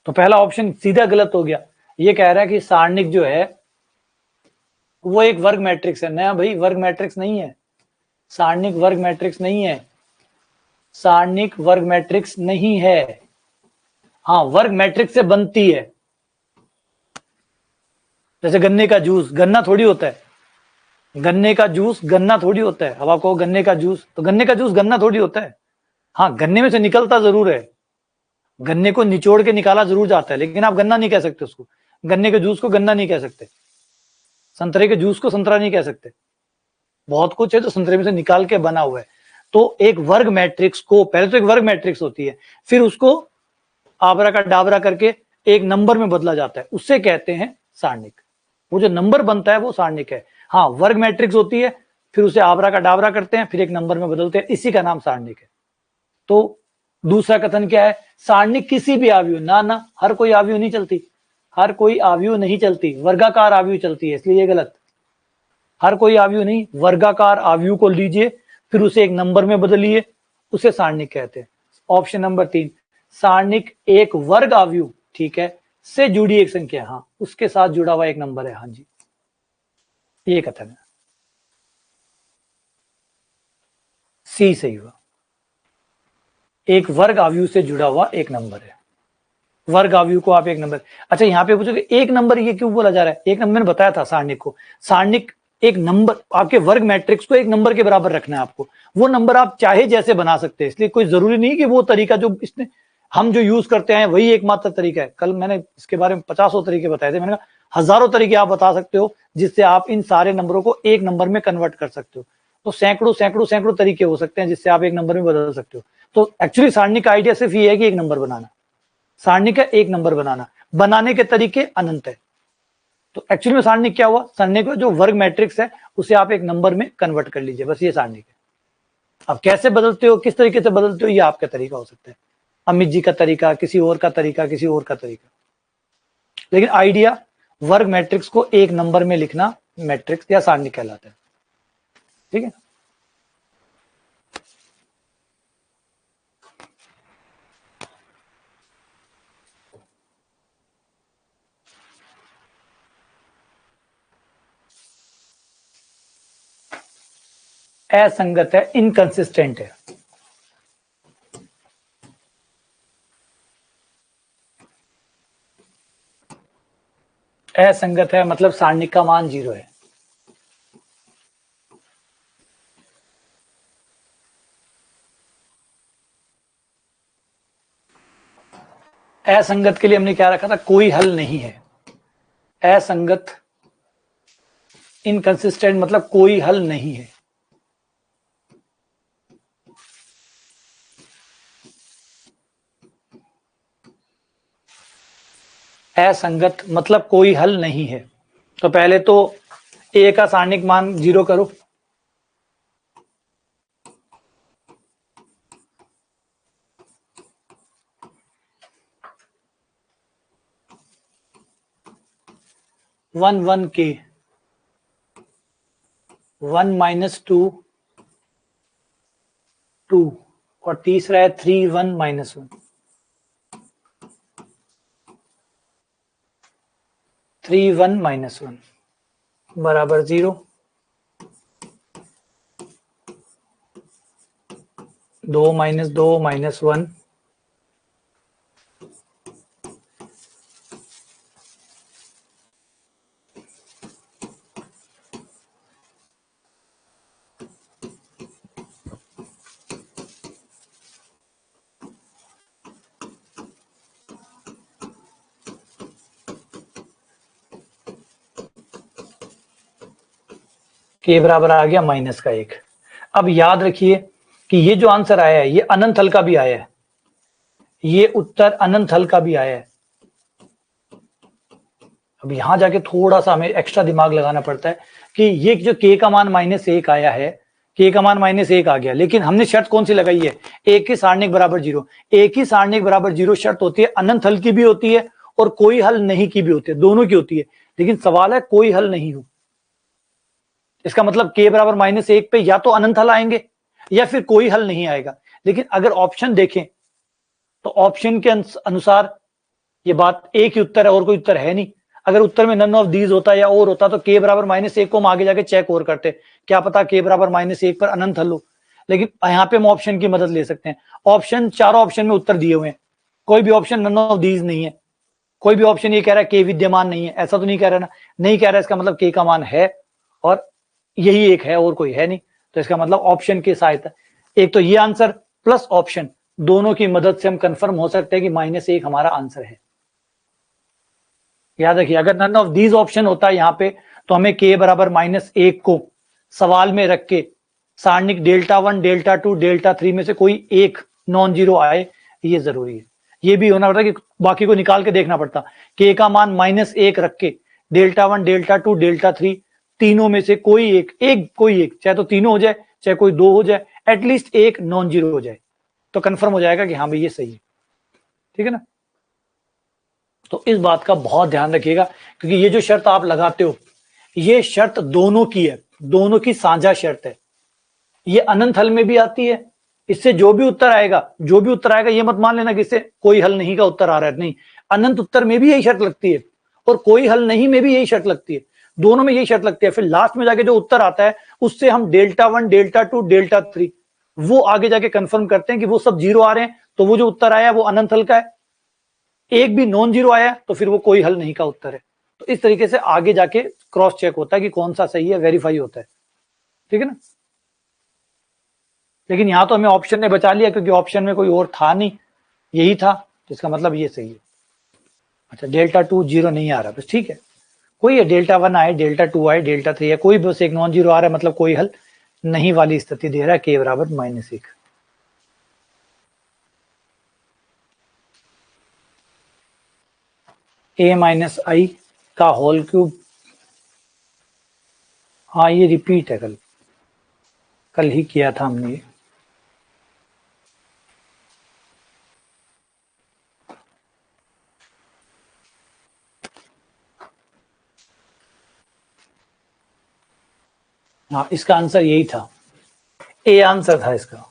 तो पहला ऑप्शन सीधा गलत हो गया। ये कह रहा है कि सारणिक जो है वो एक वर्ग मैट्रिक्स है। नया भाई, वर्ग मैट्रिक्स नहीं है। सारणिक वर्ग मैट्रिक्स नहीं है। सारणिक वर्ग मैट्रिक्स नहीं है। हाँ, वर्ग मैट्रिक्स से बनती है। जैसे गन्ने का जूस गन्ना थोड़ी होता है। गन्ने का जूस गन्ना थोड़ी होता है। अब आप कहो गन्ने का जूस, तो गन्ने का जूस गन्ना थोड़ी होता है। हाँ, गन्ने में से निकलता जरूर है, गन्ने को निचोड़ के निकाला जरूर जाता है, लेकिन आप गन्ना नहीं कह सकते उसको। गन्ने के जूस को गन्ना नहीं कह सकते। संतरे के जूस को संतरा नहीं कह सकते। बहुत कुछ है जो संतरे में से निकाल के बना हुआ है। तो एक वर्ग मैट्रिक्स को, पहले तो एक वर्ग मैट्रिक्स होती है, फिर उसको आबरा का डाबरा करके एक नंबर में बदला जाता है, उससे कहते हैं सारणिक। वो जो नंबर बनता है वो सारणिक है। हाँ, वर्ग मैट्रिक्स होती है, फिर उसे आबरा का डाबरा करते हैं, फिर एक नंबर में बदलते हैं, इसी का नाम सारणिक है। तो दूसरा कथन क्या है? सारणिक किसी भी आव्यूह, ना हर कोई आव्यूह नहीं चलती। हर कोई आव्यूह नहीं चलती, वर्गाकार आव्यूह चलती है, इसलिए ये गलत। हर कोई आव्यूह नहीं, वर्गाकार आव्यूह को लीजिए, फिर उसे एक नंबर में बदलिए, उसे सारणिक कहते हैं। ऑप्शन नंबर 3, सारणिक एक वर्ग आव्यूह, ठीक है, से जुड़ी एक संख्या, हाँ उसके साथ जुड़ा हुआ एक नंबर है। हाँ जी, ये कथन है। सी सही हुआ, एक वर्ग आव्यूह से जुड़ा हुआ एक नंबर है। वर्ग आव्यूह को आप एक नंबर, अच्छा यहां पे पूछोगे एक नंबर ये क्यों बोला जा रहा है? एक नंबर मैंने बताया था सारणिक को। सारणिक एक नंबर, आपके वर्ग मैट्रिक्स को एक नंबर के बराबर रखना है आपको। वो नंबर आप चाहे जैसे बना सकते हैं, इसलिए कोई जरूरी नहीं कि वो तरीका जो इसने हम जो यूज करते हैं वही एकमात्र तरीका है। कल मैंने इसके बारे में 50 तरीके बताए थे, मैंने कहा हजारों तरीके आप बता सकते हो जिससे आप इन सारे नंबरों को एक नंबर में कन्वर्ट कर सकते हो। तो सैकड़ों तरीके हो सकते हैं जिससे आप एक नंबर में बदल सकते हो। तो एक्चुअली सारणी का आइडिया सिर्फ ये है कि एक नंबर बनाना, सारणी का एक नंबर बनाना, बनाने के तरीके अनंत है। तो एक्चुअली में सारणी क्या हुआ, सारणी का जो वर्ग मैट्रिक्स है उसे आप एक नंबर में कन्वर्ट कर लीजिए, बस ये सारणी है। अब कैसे बदलते हो, किस तरीके से बदलते हो, ये आपका तरीका हो सकता है, अमित जी का तरीका, किसी और का तरीका, किसी और का तरीका, लेकिन आइडिया वर्ग मैट्रिक्स को एक नंबर में लिखना मैट्रिक्स या सारणी कहलाता है। ठीक है, असंगत है, इनकंसिस्टेंट है। असंगत है मतलब सारणी का मान 0 है। असंगत के लिए हमने क्या रखा था, कोई हल नहीं है। असंगत, इनकंसिस्टेंट मतलब कोई हल नहीं है। असंगत मतलब कोई हल नहीं है। तो पहले तो ए का सारणिक मान 0 करो, वन वन के 1 माइनस 2 2 और तीसरा है 3 1 माइनस 1 3 1 माइनस 1 बराबर 0। 2 माइनस 2 माइनस 1 के बराबर आ गया माइनस का 1। अब याद रखिए कि ये जो आंसर आया है ये अनंत हल का भी आया है, ये उत्तर अनंत हल का भी आया है। अब यहां जाके थोड़ा सा हमें एक्स्ट्रा दिमाग लगाना पड़ता है कि ये जो के का मान -1 आया है, के का मान -1 आ गया, लेकिन हमने शर्त कौन सी लगाई है, एक ही सारणिक बराबर 0। एक ही सारणिक बराबर 0 शर्त होती है, अनंत हल की भी होती है और कोई हल नहीं की भी होती है, दोनों की होती है। लेकिन सवाल है कोई हल नहीं हो, इसका मतलब के बराबर -1 पे या तो अनंत हल आएंगे या फिर कोई हल नहीं आएगा। लेकिन अगर ऑप्शन देखें तो ऑप्शन के अनुसार ये बात एक ही उत्तर है और कोई उत्तर है नहीं। अगर उत्तर में नन ऑफ दीज होता या और होता तो के बराबर -1 को हम आगे जाके चेक और करते, क्या पता के बराबर -1 पर अनंत हल हो। लेकिन यहाँ पे हम ऑप्शन की मदद ले सकते हैं। ऑप्शन, चारों ऑप्शन में उत्तर दिए हुए हैं, कोई भी ऑप्शन नन ऑफ दीज नहीं है, कोई भी ऑप्शन ये कह रहा है के विद्यमान नहीं है, ऐसा तो नहीं कह रहा ना, नहीं कह रहा, इसका मतलब के का मान है और यही एक है और कोई है नहीं। तो इसका मतलब ऑप्शन की सहायता, एक तो ये आंसर प्लस ऑप्शन, दोनों की मदद से हम कंफर्म हो सकते हैं कि -1 हमारा आंसर है। याद रखिए, अगर नन ऑफ दीज ऑप्शन होता है यहाँ पे तो हमें के बराबर -1 को सवाल में रख के सारणिक Δ1 Δ2 Δ3 में से कोई एक नॉन जीरो आए, ये जरूरी है। ये भी होना पड़ता कि बाकी को निकाल के देखना पड़ता, के का मान -1 रख के Δ1 Δ2 Δ3 तीनों में से कोई एक, कोई एक, चाहे तो तीनों हो जाए चाहे कोई दो हो जाए, एटलीस्ट एक नॉन जीरो हो जाए तो कंफर्म हो जाएगा कि हाँ भाई ये सही है। ठीक है ना, तो इस बात का बहुत ध्यान रखिएगा क्योंकि ये जो शर्त आप लगाते हो ये शर्त दोनों की है, दोनों की साझा शर्त है। ये अनंत हल में भी आती है, इससे जो भी उत्तर आएगा ये मत मान लेना कि इससे कोई हल नहीं का उत्तर आ रहा है, नहीं, अनंत उत्तर में भी यही शर्त लगती है और कोई हल नहीं में भी यही शर्त लगती है, दोनों में यही शर्त लगती है। फिर लास्ट में जाके जो उत्तर आता है उससे हम Δ1 Δ2 Δ3 वो आगे जाके कंफर्म करते हैं कि वो सब जीरो आ रहे हैं, तो वो जो उत्तर आया वो अनंत हल का है। एक भी नॉन जीरो आया तो फिर वो कोई हल नहीं का उत्तर है। तो इस तरीके से आगे जाके क्रॉस चेक होता है कि कौन सा सही है, वेरीफाई होता है, ठीक है ना। लेकिन यहां तो हमें ऑप्शन ने बचा लिया क्योंकि ऑप्शन में कोई और था नहीं, यही था, तो इसका मतलब ये सही है। अच्छा, डेल्टा 2 जीरो नहीं आ रहा, बस ठीक है, कोई है, डेल्टा 1 आए, डेल्टा 2 आए, डेल्टा 3 है, कोई बस एक नॉन जीरो आ रहा है, मतलब कोई हल नहीं वाली स्थिति दे रहा है, के बराबर -1। a माइनस आई का होल क्यूब, हाँ ये रिपीट है, कल ही किया था हमने ये। हाँ, इसका आंसर यही था, ए आंसर था इसका।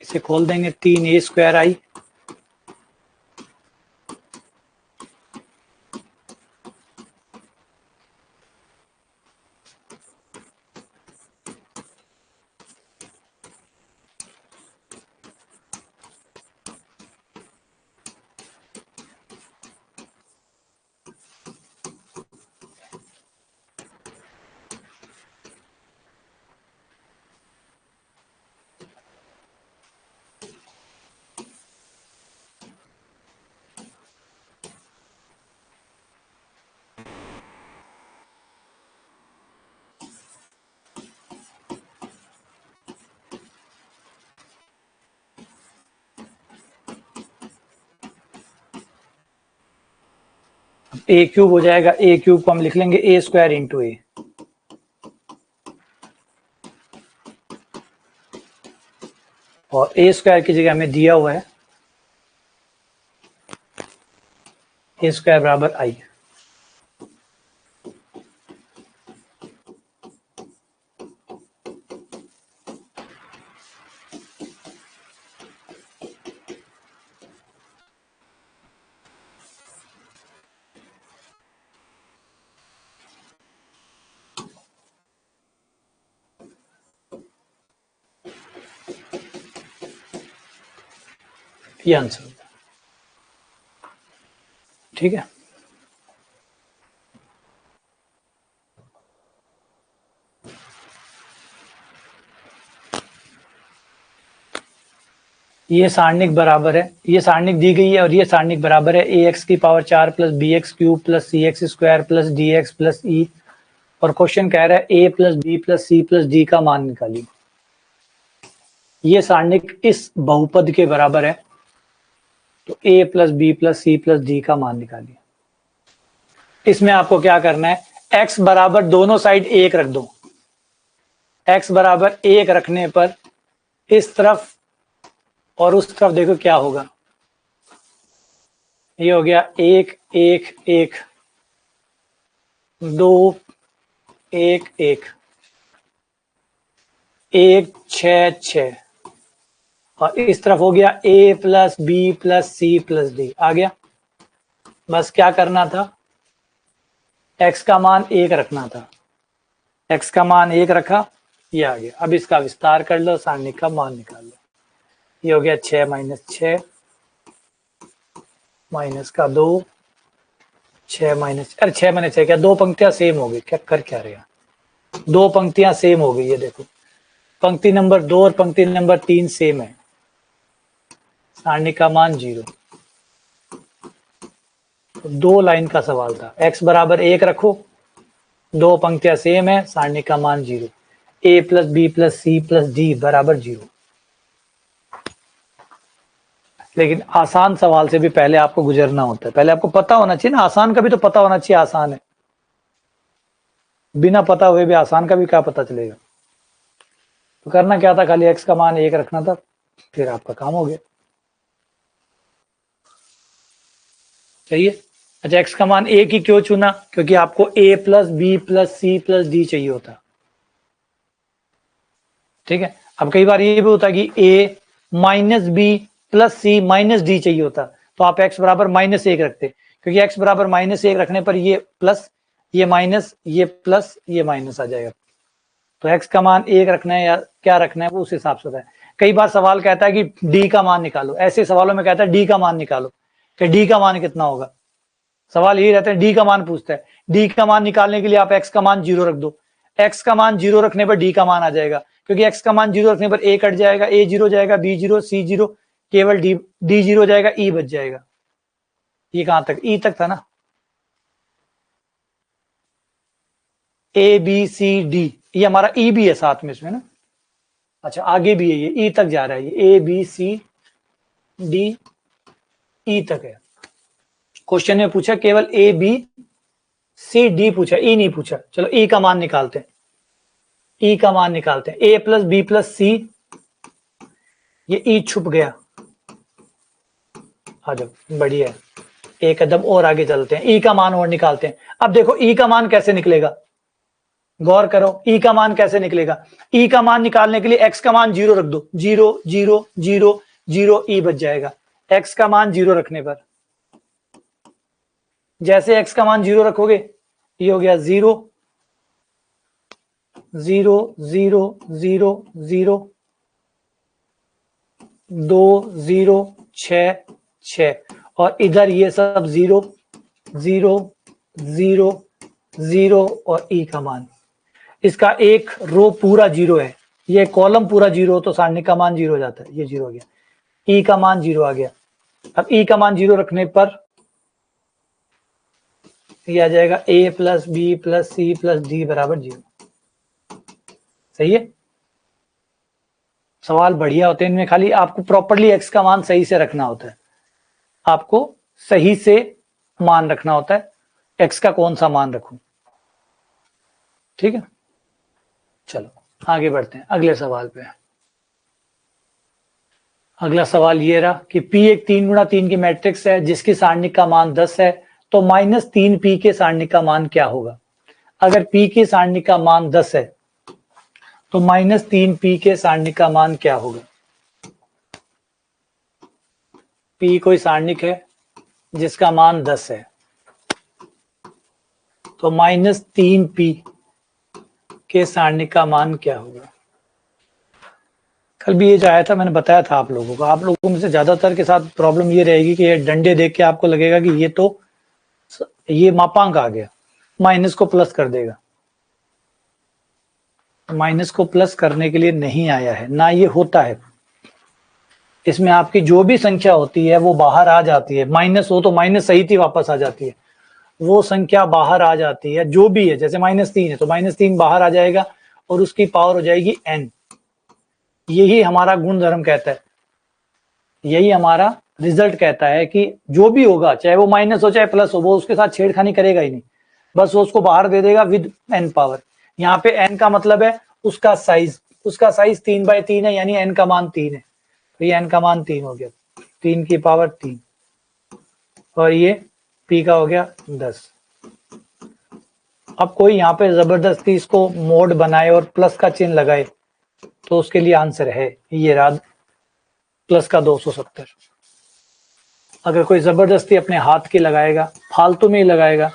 इसे खोल देंगे, 3a² आई, ए क्यूब हो जाएगा, ए क्यूब को हम लिख लेंगे a² इंटू ए, और a² की जगह हमें दिया हुआ है a² बराबर आई। ये आंसर होगा, ठीक है। ये सारणिक बराबर है, ये सारणिक दी गई है और ये सारणिक बराबर है ax की power 4 plus bx cube plus cx² plus dx plus e, और क्वेश्चन कह रहा है a plus b plus c plus d का मान निकालिए। ये सारणिक इस बहुपद के बराबर है, तो a plus b plus c plus d का मान निकालिए। इसमें आपको क्या करना है, x बराबर दोनों साइड 1 रख दो, x बराबर 1 रखने पर इस तरफ और उस तरफ देखो क्या होगा, ये हो गया 1 1 1 2 1 1 1 6 6, और इस तरफ हो गया a plus b plus c plus d आ गया। बस क्या करना था, x का मान 1 रखना था, x का मान 1 रखा, ये आ गया। अब इसका विस्तार कर लो, सारणिक का मान निकाल लो, ये हो गया 6 माइनस 6 माइनस का 2, 6 माइनस, अरे 6 माइनस 6 क्या, दो पंक्तियां सेम हो गई क्या, कर क्या रहे हैं, दो पंक्तियां सेम हो गई, ये देखो पंक्ति नंबर 2 और पंक्ति नंबर 3 सेम है, सारणिक का मान 0। तो 2 लाइन का सवाल था, x बराबर 1 रखो, दो पंक्तियां सेम है, सारणिक का मान 0, a plus B plus C plus D बराबर 0। लेकिन आसान सवाल से भी पहले आपको गुजरना होता है, पहले आपको पता होना चाहिए ना, आसान का भी तो पता होना चाहिए आसान है, बिना पता हुए भी आसान का भी क्या पता चलेगा। तो करना क्या था, खाली x का मान 1 रखना था, फिर आपका काम हो गया। सही है। अच्छा, x का मान a की क्यों चुना? क्योंकि आपको a plus B plus C plus D चाहिए होता। ठीक है। अब कई बार ये भी होता है कि a minus B plus C minus D चाहिए होता, तो आप x बराबर -1 रखते, क्योंकि x बराबर -1 रखने पर ये प्लस, ये माइनस, ये प्लस, ये माइनस आ जाएगा। तो x का मान 1 रखना है या क्या रखना है वो उस हिसाब से होता है। कई बार सवाल कहता है कि d का मान निकालो, ऐसे सवालों में कहता है d का मान निकालो, कि d का मान कितना होगा। सवाल यही रहता है, d का मान पूछता है। d का मान निकालने के लिए आप x का मान 0 रख दो, x का मान 0 रखने पर d का मान आ जाएगा, क्योंकि x का मान 0 रखने पर a कट जाएगा, a 0 जाएगा, b 0, c 0, केवल d 0 जाएगा, e बच जाएगा। ये कहां तक? e तक था ना। a b c d, ये हमारा e भी है साथ में इसमें ना। अच्छा, आगे भी है, ये e तक जा रहा है, ये a b c d e तक है। क्वेश्चन में पूछा केवल a b c d पूछा, e नहीं पूछा। चलो e का मान निकालते हैं, e का मान निकालते हैं। a प्लस बी प्लस सी, ये e छुप गया। आ जाओ, बढ़िया है। एक कदम और आगे चलते हैं, e का मान और निकालते हैं। अब देखो e का मान कैसे निकलेगा, गौर करो, e का मान कैसे निकलेगा। e का मान निकालने के लिए x का मान 0 रख दो, 0 0 0 0, e बच जाएगा। x का मान 0 रखने पर, जैसे x का मान 0 रखोगे, ये हो गया 0 0 0 0 0 2 0 6 6, और इधर ये सब 0 0 0 0 और e का मान। इसका एक रो पूरा 0 है, ये कॉलम पूरा 0 हो तो सारणी का मान 0 हो जाता है। ये 0 हो गया, e का मान 0 आ गया। अब e का मान 0 रखने पर ये आ जाएगा a plus B plus C plus D बराबर 0। सही है। सवाल बढ़िया होते हैं, इनमें खाली आपको प्रॉपर्ली x का मान सही से रखना होता है, आपको सही से मान रखना होता है, x का कौन सा मान रखूं। ठीक है, चलो आगे बढ़ते हैं अगले सवाल पे। अगला सवाल ये रहा कि P एक 3 गुणा 3 की मैट्रिक्स है जिसकी सारणिक का मान 10 है, तो -3P के सारणिक का मान क्या होगा। अगर P की सारणिक का मान 10 है तो -3P के सारणिक का मान क्या होगा। P कोई सारणिक है जिसका मान 10 है, तो -3P के सारणिक का मान क्या होगा। कल भी ये जो आया था, मैंने बताया था आप लोगों को, आप लोगों में से ज्यादातर के साथ प्रॉब्लम ये रहेगी कि ये डंडे देख के आपको लगेगा कि ये मापांक आ गया, माइनस को प्लस कर देगा। माइनस को प्लस करने के लिए नहीं आया है ना, ये होता है। इसमें आपकी जो भी संख्या होती है वो बाहर आ जाती है, माइनस हो तो माइनस सही थी वापस आ जाती है, वो संख्या बाहर आ जाती है जो भी है। जैसे -3 है तो -3 बाहर आ जाएगा और उसकी पावर हो जाएगी n। यही हमारा गुणधर्म कहता है, यही हमारा रिजल्ट कहता है कि जो भी होगा, चाहे वो माइनस हो चाहे प्लस हो, वो उसके साथ छेड़खानी करेगा ही नहीं, बस वो उसको बाहर दे देगा विद n पावर। यहाँ पे n का मतलब है उसका साइज, उसका साइज 3/3 है, यानी n का मान 3 है, तो ये n का मान 3 हो गया, 3 की पावर 3, और ये p का हो गया 10। अब कोई यहाँ पे जबरदस्ती इसको मोड बनाए और प्लस का चिन्ह लगाए तो उसके लिए आंसर है ये रहा प्लस का 270। अगर कोई जबरदस्ती अपने हाथ की लगाएगा, फालतू में ही लगाएगा,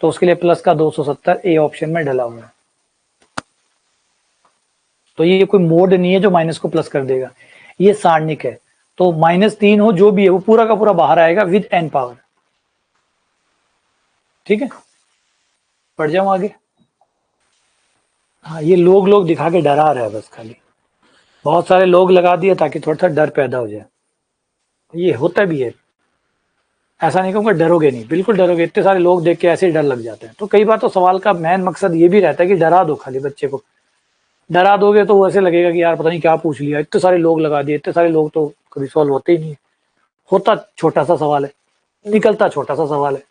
तो उसके लिए प्लस का 270 ए ऑप्शन में डला हुआ है। तो ये कोई मोड नहीं है जो माइनस को प्लस कर देगा, ये सारणिक है। तो -3 हो जो भी है वो पूरा का पूरा बाहर आएगा विद n पावर। ठीक है, पढ़ जाऊं आगे। हाँ, ये लोग दिखा के डरा रहा है बस, खाली बहुत सारे लोग लगा दिए ताकि थोड़ा सा डर पैदा हो जाए। ये होता भी है, ऐसा नहीं कहूँगा डरोगे नहीं, बिल्कुल डरोगे, इतने सारे लोग देख के ऐसे ही डर लग जाते हैं। तो कई बार तो सवाल का मेन मकसद ये भी रहता है कि डरा दो, खाली बच्चे को डरा दोगे तो वो ऐसे लगेगा कि यार पता नहीं क्या पूछ लिया, इतने सारे लोग लगा दिए, इतने सारे लोग तो कभी सॉल्व होते ही नहीं है। होता छोटा सा सवाल है, निकलता छोटा सा सवाल है।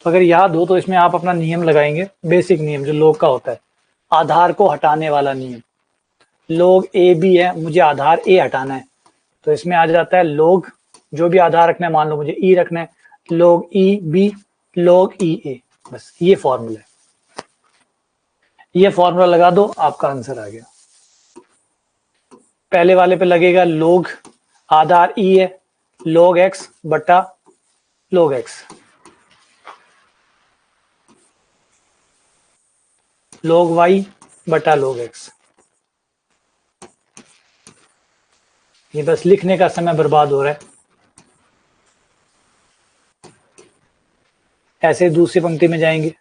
तो अगर याद हो तो इसमें आप अपना नियम लगाएंगे, बेसिक नियम जो लोग का होता है, आधार को हटाने वाला नियम। लोग ए बी है, मुझे आधार ए हटाना है, तो इसमें आ जाता है लोग जो भी आधार रखना है, मान लो मुझे ई रखना है, log ई बी log ई ए, बस ये फॉर्मूला है। ये फॉर्मूला लगा दो, आपका आंसर आ गया। पहले वाले पे लगेगा log आधार ई है, log x बटा log x, log y बटा log x। ये बस लिखने का समय बर्बाद हो रहा है। ऐसे दूसरी पंक्ति में जाएंगे,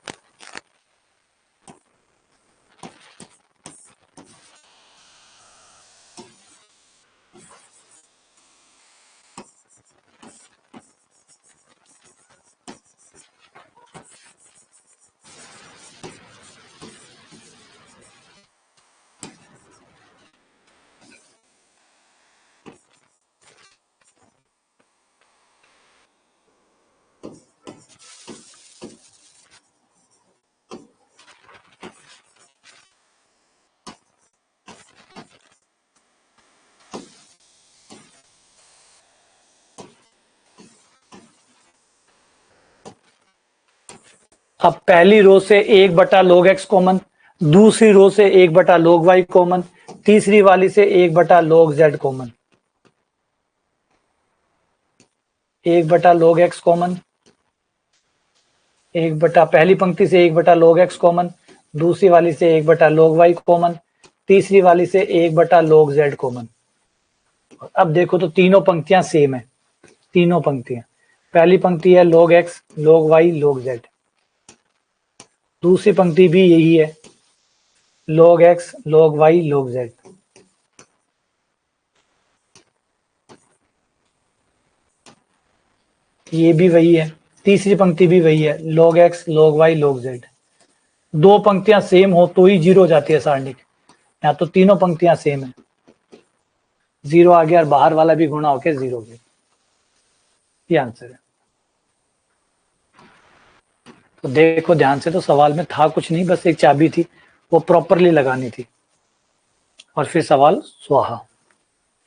अब पहली रो से 1/log x कॉमन, दूसरी रो से 1/log y कॉमन, तीसरी वाली से 1/log z common. 1/log x common, पहली पंक्ति से 1/log x कॉमन, दूसरी वाली से 1/log y कॉमन, तीसरी वाली से 1/log z कॉमन। अब देखो तो तीनों पंक्तियां सेम है, तीनों पंक्तियां। पहली पंक्ति है log x log y log z, दूसरी पंक्ति भी यही है log x log y log z। ये भी वही है, तीसरी पंक्ति भी वही है log x log y log z। दो पंक्तियां सेम हो तो ही जीरो हो जाती है सारणी। यहाँ तो तीनों पंक्तियां सेम है, जीरो आ गया और बाहर वाला भी गुणा होके जीरो हो गया। ये आंसर है। तो देखो ध्यान से, तो सवाल में था कुछ नहीं, बस एक चाबी थी, वो प्रॉपरली लगानी थी और फिर सवाल स्वाहा,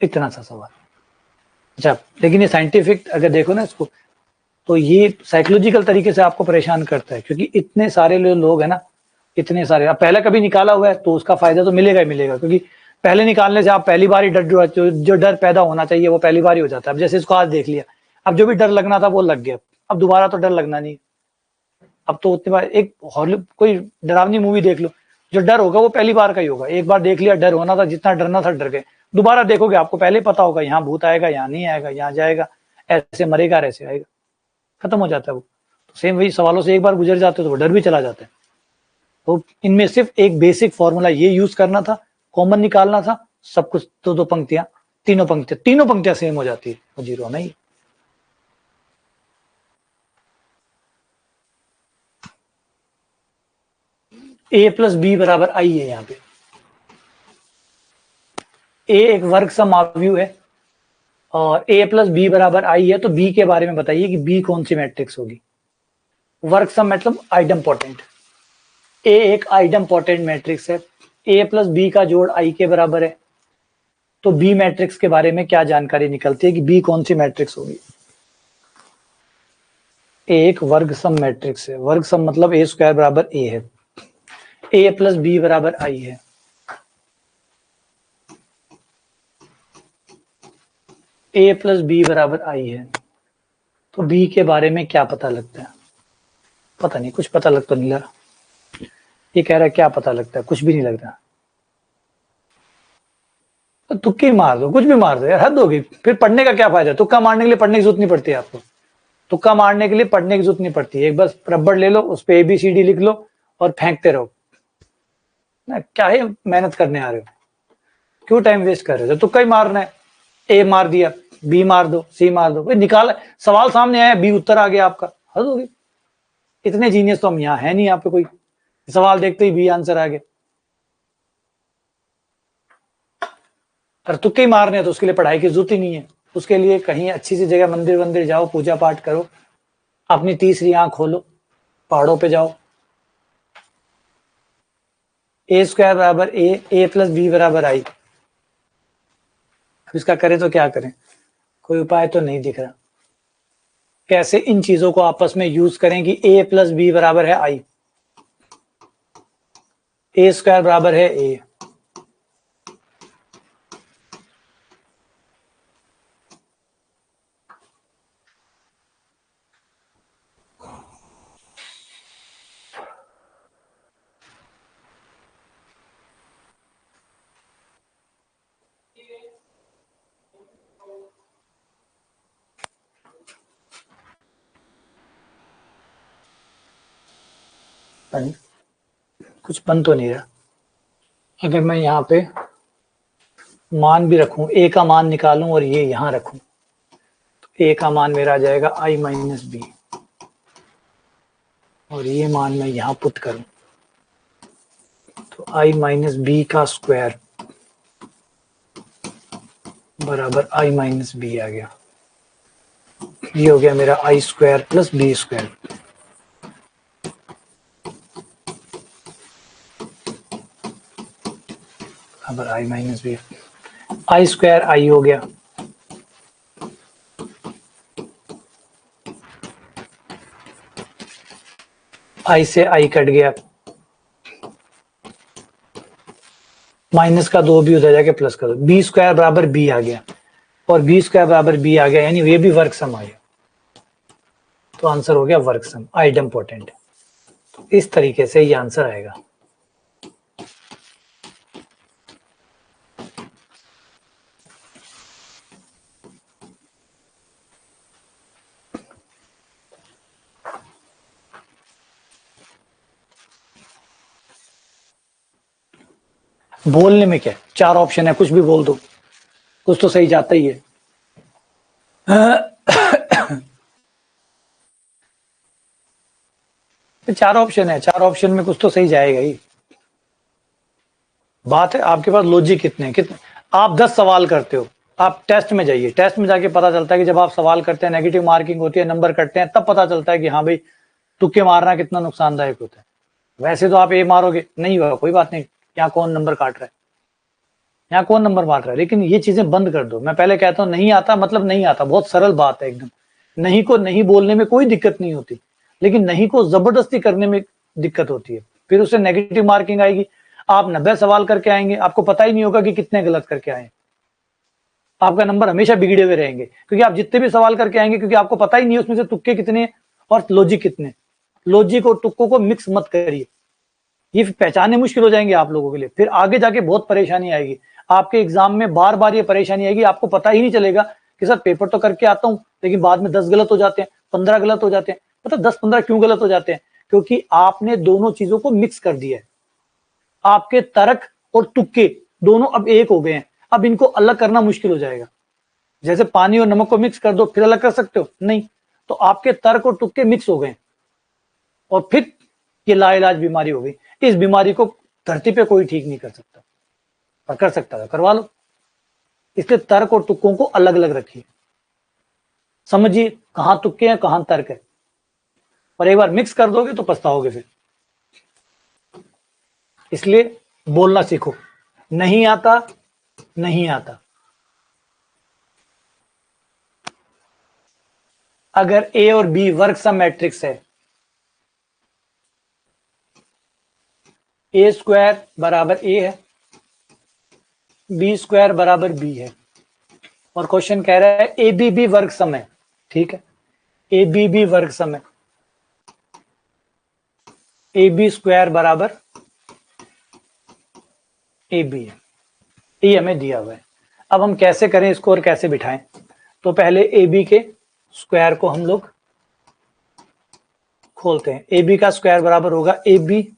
इतना सा सवाल। अच्छा, लेकिन ये साइंटिफिक अगर देखो ना इसको, तो ये साइकोलॉजिकल तरीके से आपको परेशान करता है, क्योंकि इतने सारे लोग हैं ना, इतने सारे। अब पहले कभी निकाला हुआ है तो उसका फायदा तो मिलेगा ही मिलेगा, क्योंकि पहले निकालने से आप पहली बार ही डर, जो डर पैदा होना चाहिए वो पहली बार ही हो जाता है। अब जैसे इसको आज देख लिया, अब जो भी डर लगना था वो लग गया, अब दोबारा तो डर लगना नहीं। अब तो उतनी बार एक कोई डरावनी मूवी देख लो, जो डर होगा वो पहली बार का ही होगा। एक बार देख लिया, डर होना था, जितना डरना था डर गए। दोबारा देखोगे आपको पहले पता होगा यहाँ भूत आएगा, यहाँ नहीं आएगा, यहाँ जाएगा, ऐसे मरेगा, ऐसे आएगा, खत्म हो जाता है वो। तो सेम वही सवालों से एक बार गुजर जाते हो तो वो डर भी चला जाता है। तो इनमें सिर्फ एक बेसिक फॉर्मूला ये यूज करना था, कॉमन निकालना था, सब कुछ दो पंक्तियां, तीनों पंक्तियां सेम हो जाती है, वो जीरो नहीं। ए प्लस बी बराबर आई है। यहाँ पे ए एक वर्ग सम आव्यूह है और ए प्लस बी बराबर आई है, तो बी के बारे में बताइए कि बी कौन सी मैट्रिक्स होगी। वर्ग सम मतलब आइडम्पोटेंट। ए एक आइडम्पोटेंट मैट्रिक्स है, ए प्लस बी का जोड़ आई के बराबर है, तो बी मैट्रिक्स के बारे में क्या जानकारी निकलती है कि बी कौन सी मैट्रिक्स होगी। एक वर्ग सम मैट्रिक्स है, वर्ग सम मतलब ए स्क्वायर बराबर ए है, ए प्लस बी बराबर आई है, ए प्लस बी बराबर आई है, तो बी के बारे में क्या पता लगता है। पता नहीं, कुछ पता लग तो नहीं रहा। ये कह रहा है क्या पता लगता है, कुछ भी नहीं लग रहा। तो तुक्के मार दो, कुछ भी मार दो यार, हद होगी। फिर पढ़ने का क्या फायदा, तुक्का मारने के लिए पढ़ने की जरूरत नहीं पड़ती है आपको। तुक्का मारने के लिए पढ़ने की जरूरत नहीं पड़ती है, एक बस रबड़ ले लो, उस पे ABCD लिख लो और फेंकते रहो ना। क्या है मेहनत करने आ रहे हो, क्यों टाइम वेस्ट कर रहे हो। तुक्का ही मारना है, ए मार दिया, बी मार दो, सी मार दो, निकाल, सवाल सामने आया, बी उत्तर आ गया आपका, हद होगी। इतने जीनियस तो हम यहाँ है नहीं, यहाँ पे कोई सवाल देखते ही बी आंसर आ गया। और तुक्के ही मारने हैं तो उसके लिए पढ़ाई की जरूरत ही नहीं है। उसके लिए कहीं अच्छी सी जगह, मंदिर वंदिर जाओ, पूजा पाठ करो, अपनी तीसरी आंख खोलो, पहाड़ों पे जाओ। ए स्क्वायर बराबर ए प्लस बी बराबर आई। इसका करें तो क्या करें, कोई उपाय तो नहीं दिख रहा। कैसे इन चीजों को आपस में यूज करें कि a प्लस बी बराबर है i, a स्क्वायर बराबर है a, कुछ बन तो नहीं रहा। अगर मैं यहाँ पे मान भी रखूं, a का मान निकालूं और ये यहां रखूं, तो a का मान मेरा आ जाएगा i माइनस बी, और ये मान मैं यहां पुट करूं तो i माइनस बी का स्क्वायर बराबर i माइनस बी आ गया। ये हो गया मेरा i square plus B square. बराबर i minus B, I square I हो गया, आई से आई कट गया, माइनस का 2 भी उधर जाके प्लस कर दो, बी स्क्वायर बराबर बी आ गया, और बी स्क्वायर बराबर बी आ गया, यानी ये भी वर्ग सम आ गया। तो आंसर हो गया वर्ग सम, आइडेम्पोटेंट। तो इस तरीके से ये आंसर आएगा। बोलने में क्या, 4 ऑप्शन है, कुछ भी बोल दो, कुछ तो सही जाता ही है। चार ऑप्शन है, 4 ऑप्शन में कुछ तो सही जाएगा ही। बात है आपके पास लॉजिक कितने आप 10 सवाल करते हो, आप टेस्ट में जाइए, टेस्ट में जाके पता चलता है कि जब आप सवाल करते हैं, नेगेटिव मार्किंग होती है, नंबर कटते हैं, तब पता चलता है कि हाँ भाई तुक्के मारना कितना नुकसानदायक होता है। वैसे तो आप ए मारोगे, नहीं हुआ कोई बात नहीं, यहाँ कौन नंबर काट रहा है, यहाँ कौन नंबर बांट रहा है। लेकिन ये चीजें बंद कर दो। मैं पहले कहता हूँ नहीं आता मतलब नहीं आता, बहुत सरल बात है एकदम। नहीं को नहीं बोलने में कोई दिक्कत नहीं होती, लेकिन नहीं को जबरदस्ती करने में दिक्कत होती है, फिर उससे नेगेटिव मार्किंग आएगी। आप 90 सवाल करके आएंगे, आपको पता ही नहीं होगा कि कितने गलत करके आए, आपका नंबर हमेशा बिगड़े हुए रहेंगे, क्योंकि आप जितने भी सवाल करके आएंगे, क्योंकि आपको पता ही नहीं है उसमें से तुक्के कितने और लॉजिक कितने। लॉजिक और तुक्कों को मिक्स मत करिए, ये पहचानने मुश्किल हो जाएंगे आप लोगों के लिए, फिर आगे जाके बहुत परेशानी आएगी। आपके एग्जाम में बार बार ये परेशानी आएगी, आपको पता ही नहीं चलेगा कि सर पेपर तो करके आता हूं, लेकिन बाद में 10 गलत हो जाते हैं, 15 गलत हो जाते हैं। पता 10-15 क्यों गलत हो जाते हैं? क्योंकि आपने दोनों चीजों को मिक्स कर दिया है। आपके तर्क और तुक्के दोनों अब एक हो गए हैं, अब इनको अलग करना मुश्किल हो जाएगा। जैसे पानी और नमक को मिक्स कर दो, फिर अलग कर सकते हो? नहीं। तो आपके तर्क और तुक्के मिक्स हो गए और फिर ये लाइलाज बीमारी हो गई। इस बीमारी को धरती पे कोई ठीक नहीं कर सकता, और कर सकता था करवा लो। इसलिए तर्क और तुक्कों को अलग अलग रखिए, समझिए कहां तुक्के हैं कहां तर्क है, और एक बार मिक्स कर दोगे तो पछताओगे फिर। इसलिए बोलना सीखो, नहीं आता नहीं आता। अगर ए और बी वर्ग सम मैट्रिक्स है, ए स्क्वायर बराबर ए है, बी स्क्वायर बराबर बी है, और क्वेश्चन कह रहा है ए बी भी वर्ग सम है, ठीक है, ए बी भी वर्ग सम है, ए बी स्क्वायर बराबर ए बी है, ये हमें दिया हुआ है। अब हम कैसे करें इसको और कैसे बिठाएं? तो पहले ए बी के स्क्वायर को हम लोग खोलते हैं। ए बी का स्क्वायर बराबर होगा A B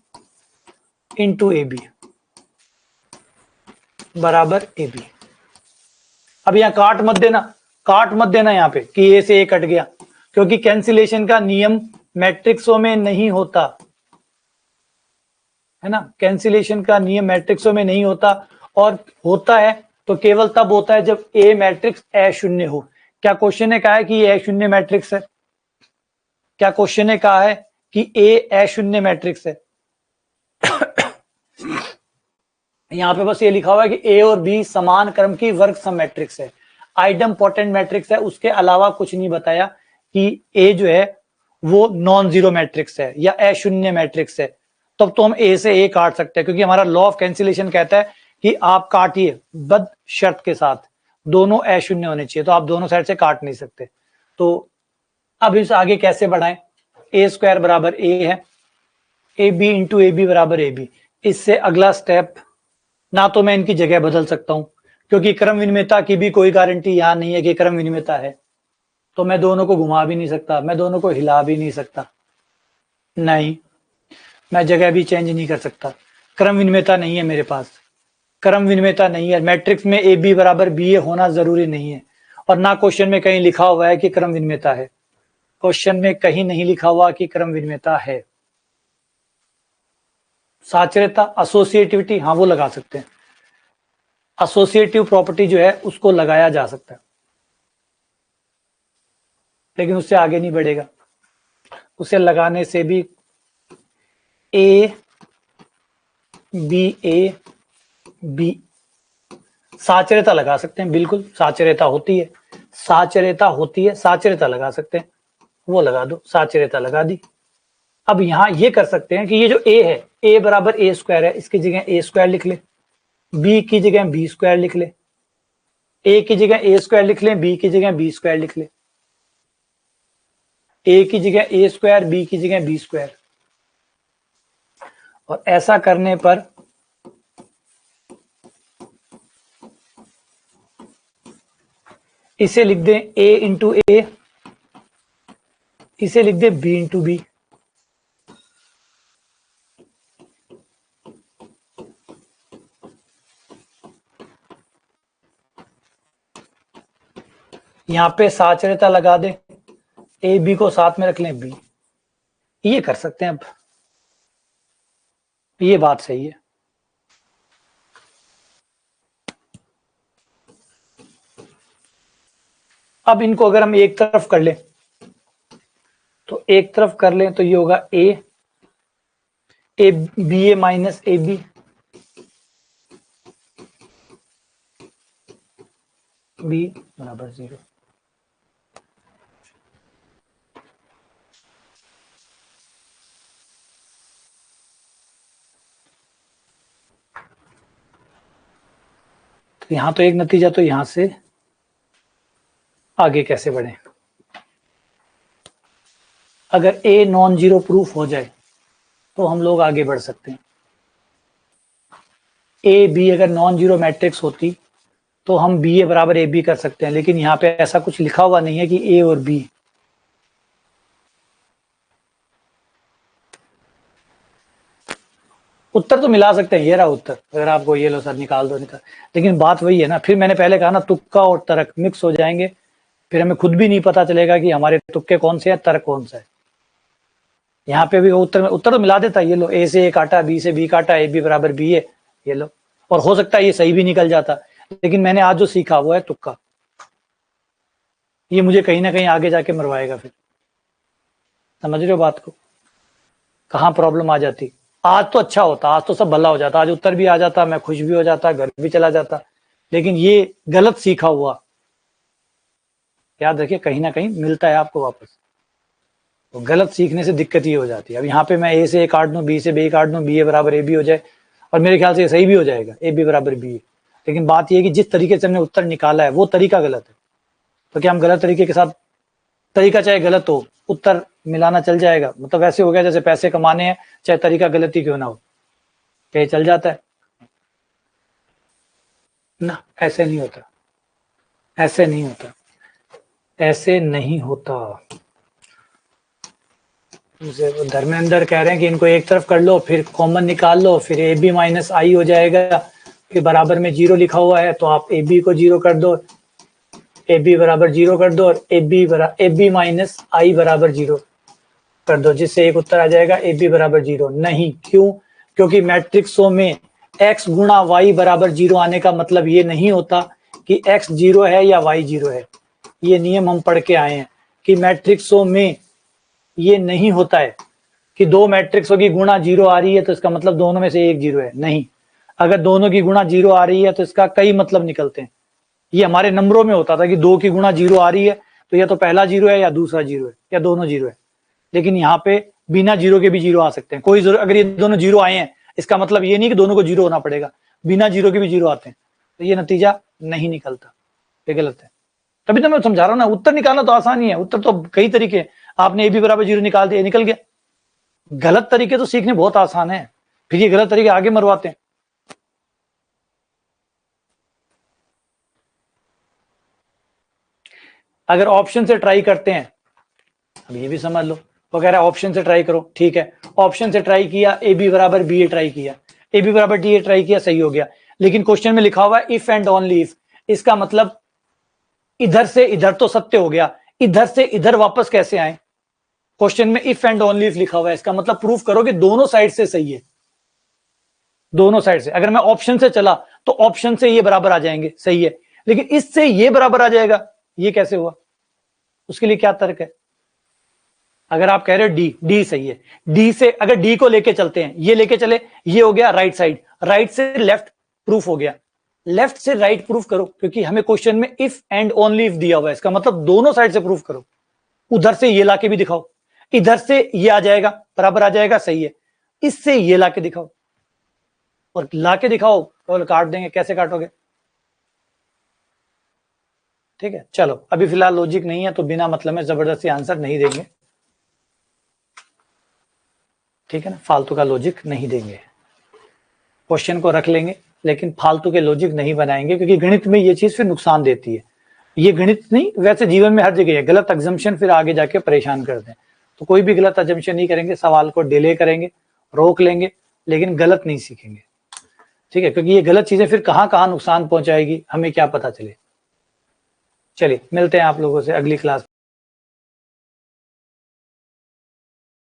into A B बराबर ए बी। अब यहां काट मत देना, काट मत देना यहाँ पे कि ए से ए कट गया, क्योंकि कैंसिलेशन का नियम मैट्रिक्सों में नहीं होता है ना। कैंसिलेशन का नियम मैट्रिक्सों में नहीं होता, और होता है तो केवल तब होता है जब ए मैट्रिक्स अशून्य हो। क्या क्वेश्चन ने कहा है कि ये अशून्य मैट्रिक्स है? क्या क्वेश्चन ने कहा है कि ए अशून्य मैट्रिक्स है? यहां पे बस ये लिखा हुआ है कि ए और बी समान क्रम की वर्ग सम मैट्रिक्स है, आइडम्पोटेंट मैट्रिक्स है, उसके अलावा कुछ नहीं बताया। कि ए जो है वो नॉन जीरो मैट्रिक्स है या अशून्य मैट्रिक्स है, तब तो हम ए से ए काट सकते हैं, क्योंकि हमारा लॉ ऑफ कैंसिलेशन कहता है कि आप काटिए बद शर्त के साथ, दोनों अशून्य होने चाहिए, तो आप दोनों साइड से काट नहीं सकते। तो अब इस आगे कैसे बढ़ाएं? ए स्क्वायर बराबर ए है, A B into A B बराबर ए बी। इससे अगला स्टेप, ना तो मैं इनकी जगह बदल सकता हूं, क्योंकि क्रम विनिमयता की भी कोई गारंटी यहां नहीं है कि क्रम विनिमयता है, तो मैं दोनों को घुमा भी नहीं सकता, मैं दोनों को हिला भी नहीं सकता, नहीं, मैं जगह भी चेंज नहीं कर सकता, क्रम विनिमयता नहीं है मेरे पास, क्रम विनिमयता नहीं है। मैट्रिक्स में ए बी बराबर बी ए होना जरूरी नहीं है, और ना क्वेश्चन में कहीं लिखा हुआ है कि क्रम विनिमयता है, क्वेश्चन में कहीं नहीं लिखा हुआ कि क्रम विनिमयता है। साचर्यता, एसोसिएटिविटी, हाँ वो लगा सकते हैं, एसोसिएटिव प्रॉपर्टी जो है उसको लगाया जा सकता है, लेकिन उससे आगे नहीं बढ़ेगा, उसे लगाने से भी ए बी साचर्यता लगा सकते हैं, बिल्कुल साचर्यता होती है, साचर्यता होती है, साचर्यता लगा सकते हैं, वो लगा दो, साचर्यता लगा दी। अब यहां ये कर सकते हैं कि ये जो ए है, ए बराबर ए स्क्वायर है, इसकी जगह ए स्क्वायर लिख ले, बी की जगह बी स्क्वायर लिख ले, ए की जगह ए स्क्वायर लिख ले, बी की जगह बी स्क्वायर लिख ले, ए की जगह ए स्क्वायर, बी की जगह बी स्क्वायर, और ऐसा करने पर इसे लिख दें a इंटू ए, इसे लिख दें b इंटू बी, यहां पे साचर्यता लगा दें, ए बी को साथ में रख लें बी, ये कर सकते हैं। अब ये बात सही है। अब इनको अगर हम एक तरफ कर लें, तो एक तरफ कर लें तो ये होगा A B A minus A B, B बराबर 0। तो यहां तो एक नतीजा, तो यहां से आगे कैसे बढ़े? अगर ए नॉन जीरो प्रूफ हो जाए तो हम लोग आगे बढ़ सकते हैं। ए बी अगर नॉन जीरो मैट्रिक्स होती तो हम बी ए बराबर ए बी कर सकते हैं, लेकिन यहाँ पे ऐसा कुछ लिखा हुआ नहीं है कि ए और बी। उत्तर तो मिला सकते हैं, ये रहा उत्तर, अगर आपको ये लो सर निकाल दो, लेकिन बात वही है ना, फिर मैंने पहले कहा ना तुक्का और तर्क मिक्स हो जाएंगे, फिर हमें खुद भी नहीं पता चलेगा कि हमारे तुक्के कौन से हैं, तर्क कौन सा है। यहाँ पे भी उत्तर तो मिला देता, ये लो ए से ए काटा, बी से बी काटा, ए बी बराबर बी है, ये लो, और हो सकता है ये सही भी निकल जाता, लेकिन मैंने आज जो सीखा वो है तुक्का, ये मुझे कहीं ना कहीं आगे जाके मरवाएगा। फिर समझ रहे हो बात को, कहाँ प्रॉब्लम आ जाती। आज तो अच्छा होता, आज तो सब भला हो जाता, आज उत्तर भी आ जाता, मैं खुश भी हो जाता, घर भी चला जाता, लेकिन ये गलत सीखा हुआ, याद रखिए कहीं ना कहीं मिलता है आपको वापस, तो गलत सीखने से दिक्कत ये हो जाती है। अब यहाँ पे मैं ए से ए काट दूं, बी से बी काट दूं, बी ए बराबर ए बी हो जाए, और मेरे ख्याल से सही भी हो जाएगा, ए बी बराबर बी, लेकिन बात यह है कि जिस तरीके से हमने उत्तर निकाला है वो तरीका गलत है, तो क्या हम गलत तरीके के साथ, तरीका चाहे गलत हो उत्तर मिलाना चल जाएगा? मतलब वैसे हो गया जैसे पैसे कमाने हैं, चाहे तरीका गलत ही क्यों ना हो, क्या चल जाता है ना? ऐसे नहीं होता, ऐसे नहीं होता, ऐसे नहीं होता। धर्मेंद्र कह रहे हैं कि इनको एक तरफ कर लो, फिर कॉमन निकाल लो, फिर ए बी माइनस आई हो जाएगा, फिर बराबर में 0 लिखा हुआ है तो आप ए बी को 0 कर दो, ए बी बराबर 0 कर दो, और ए बी माइनस आई बराबर 0 कर दो, जिससे एक उत्तर आ जाएगा ए बी बराबर 0। नहीं, क्यों? क्योंकि मैट्रिक्सों में x गुणा y बराबर 0 आने का मतलब ये नहीं होता कि x 0 है या y 0 है। ये नियम हम पढ़ के आए हैं कि मैट्रिक्सों में ये नहीं होता है कि दो मैट्रिक्सों की गुणा 0 आ रही है तो इसका मतलब दोनों में से एक 0 है, नहीं। अगर दोनों की गुणा 0 आ रही है तो इसका कई मतलब निकलते हैं। ये हमारे नंबरों में होता था कि 2 की गुणा 0 आ रही है तो या तो पहला जीरो है या दूसरा जीरो है या दोनों जीरो है। लेकिन यहाँ पे बिना जीरो के भी जीरो आ सकते हैं, कोई जरूर, अगर ये दोनों जीरो आए हैं इसका मतलब ये नहीं कि दोनों को जीरो होना पड़ेगा, बिना जीरो के भी जीरो आते हैं, तो ये नतीजा नहीं निकलता, ये गलत है। तभी तो मैं समझा रहा हूं ना, उत्तर निकालना तो आसान ही है, उत्तर तो कई तरीके हैं, आपने ए बी बराबर जीरो निकाल दिया, निकल गया। गलत तरीके तो सीखने बहुत आसान है, फिर ये गलत तरीके आगे मरवाते हैं। अगर ऑप्शन से ट्राई करते हैं, अब ये भी समझ लो, वो कह रहा है ऑप्शन से ट्राई करो, ठीक है, ऑप्शन से ट्राई किया, ए बी बराबर बी ए ट्राई किया, ए बी बराबर डी ए ट्राई किया, सही हो गया। लेकिन क्वेश्चन में लिखा हुआ है इफ एंड ओनली इफ, इसका मतलब इधर से इधर तो सत्य हो गया, इधर से इधर वापस कैसे आए? क्वेश्चन में इफ एंड ओनली इफ लिखा हुआ है, इसका मतलब प्रूफ करो कि दोनों साइड से सही है, दोनों साइड से। अगर मैं ऑप्शन से चला तो ऑप्शन से ये बराबर आ जाएंगे, सही है, लेकिन इससे ये बराबर आ जाएगा, ये कैसे हुआ? उसके लिए क्या तर्क है? अगर आप कह रहे हो डी, डी सही है, डी से अगर डी को लेके चलते हैं, ये लेके चले, ये हो गया राइट साइड, राइट से लेफ्ट प्रूफ हो गया, लेफ्ट से राइट प्रूफ करो, क्योंकि हमें क्वेश्चन में इफ एंड ओनली इफ दिया हुआ है, इसका मतलब दोनों साइड से प्रूफ करो। उधर से ये लाके भी दिखाओ, इधर से ये आ जाएगा, बराबर आ जाएगा, सही है, इससे ये लाके दिखाओ, और लाके दिखाओ तो काट देंगे, कैसे काटोगे? ठीक है, चलो अभी फिलहाल लॉजिक नहीं है तो बिना मतलब में जबरदस्ती आंसर नहीं देंगे, ठीक है ना, फालतू का लॉजिक नहीं देंगे, क्वेश्चन को रख लेंगे लेकिन फालतू के लॉजिक नहीं बनाएंगे, क्योंकि गणित में ये चीज फिर नुकसान देती है। ये गणित नहीं, वैसे जीवन में हर जगह है, गलत एग्जम्पशन फिर आगे जाके परेशान कर दें। तो कोई भी गलत एग्जम्पशन नहीं करेंगे, सवाल को डिले करेंगे, रोक लेंगे, लेकिन गलत नहीं सीखेंगे, ठीक है, क्योंकि ये गलत चीजें फिर कहां कहां नुकसान पहुंचाएगी हमें क्या पता चले। चलिए मिलते हैं आप लोगों से अगली क्लास।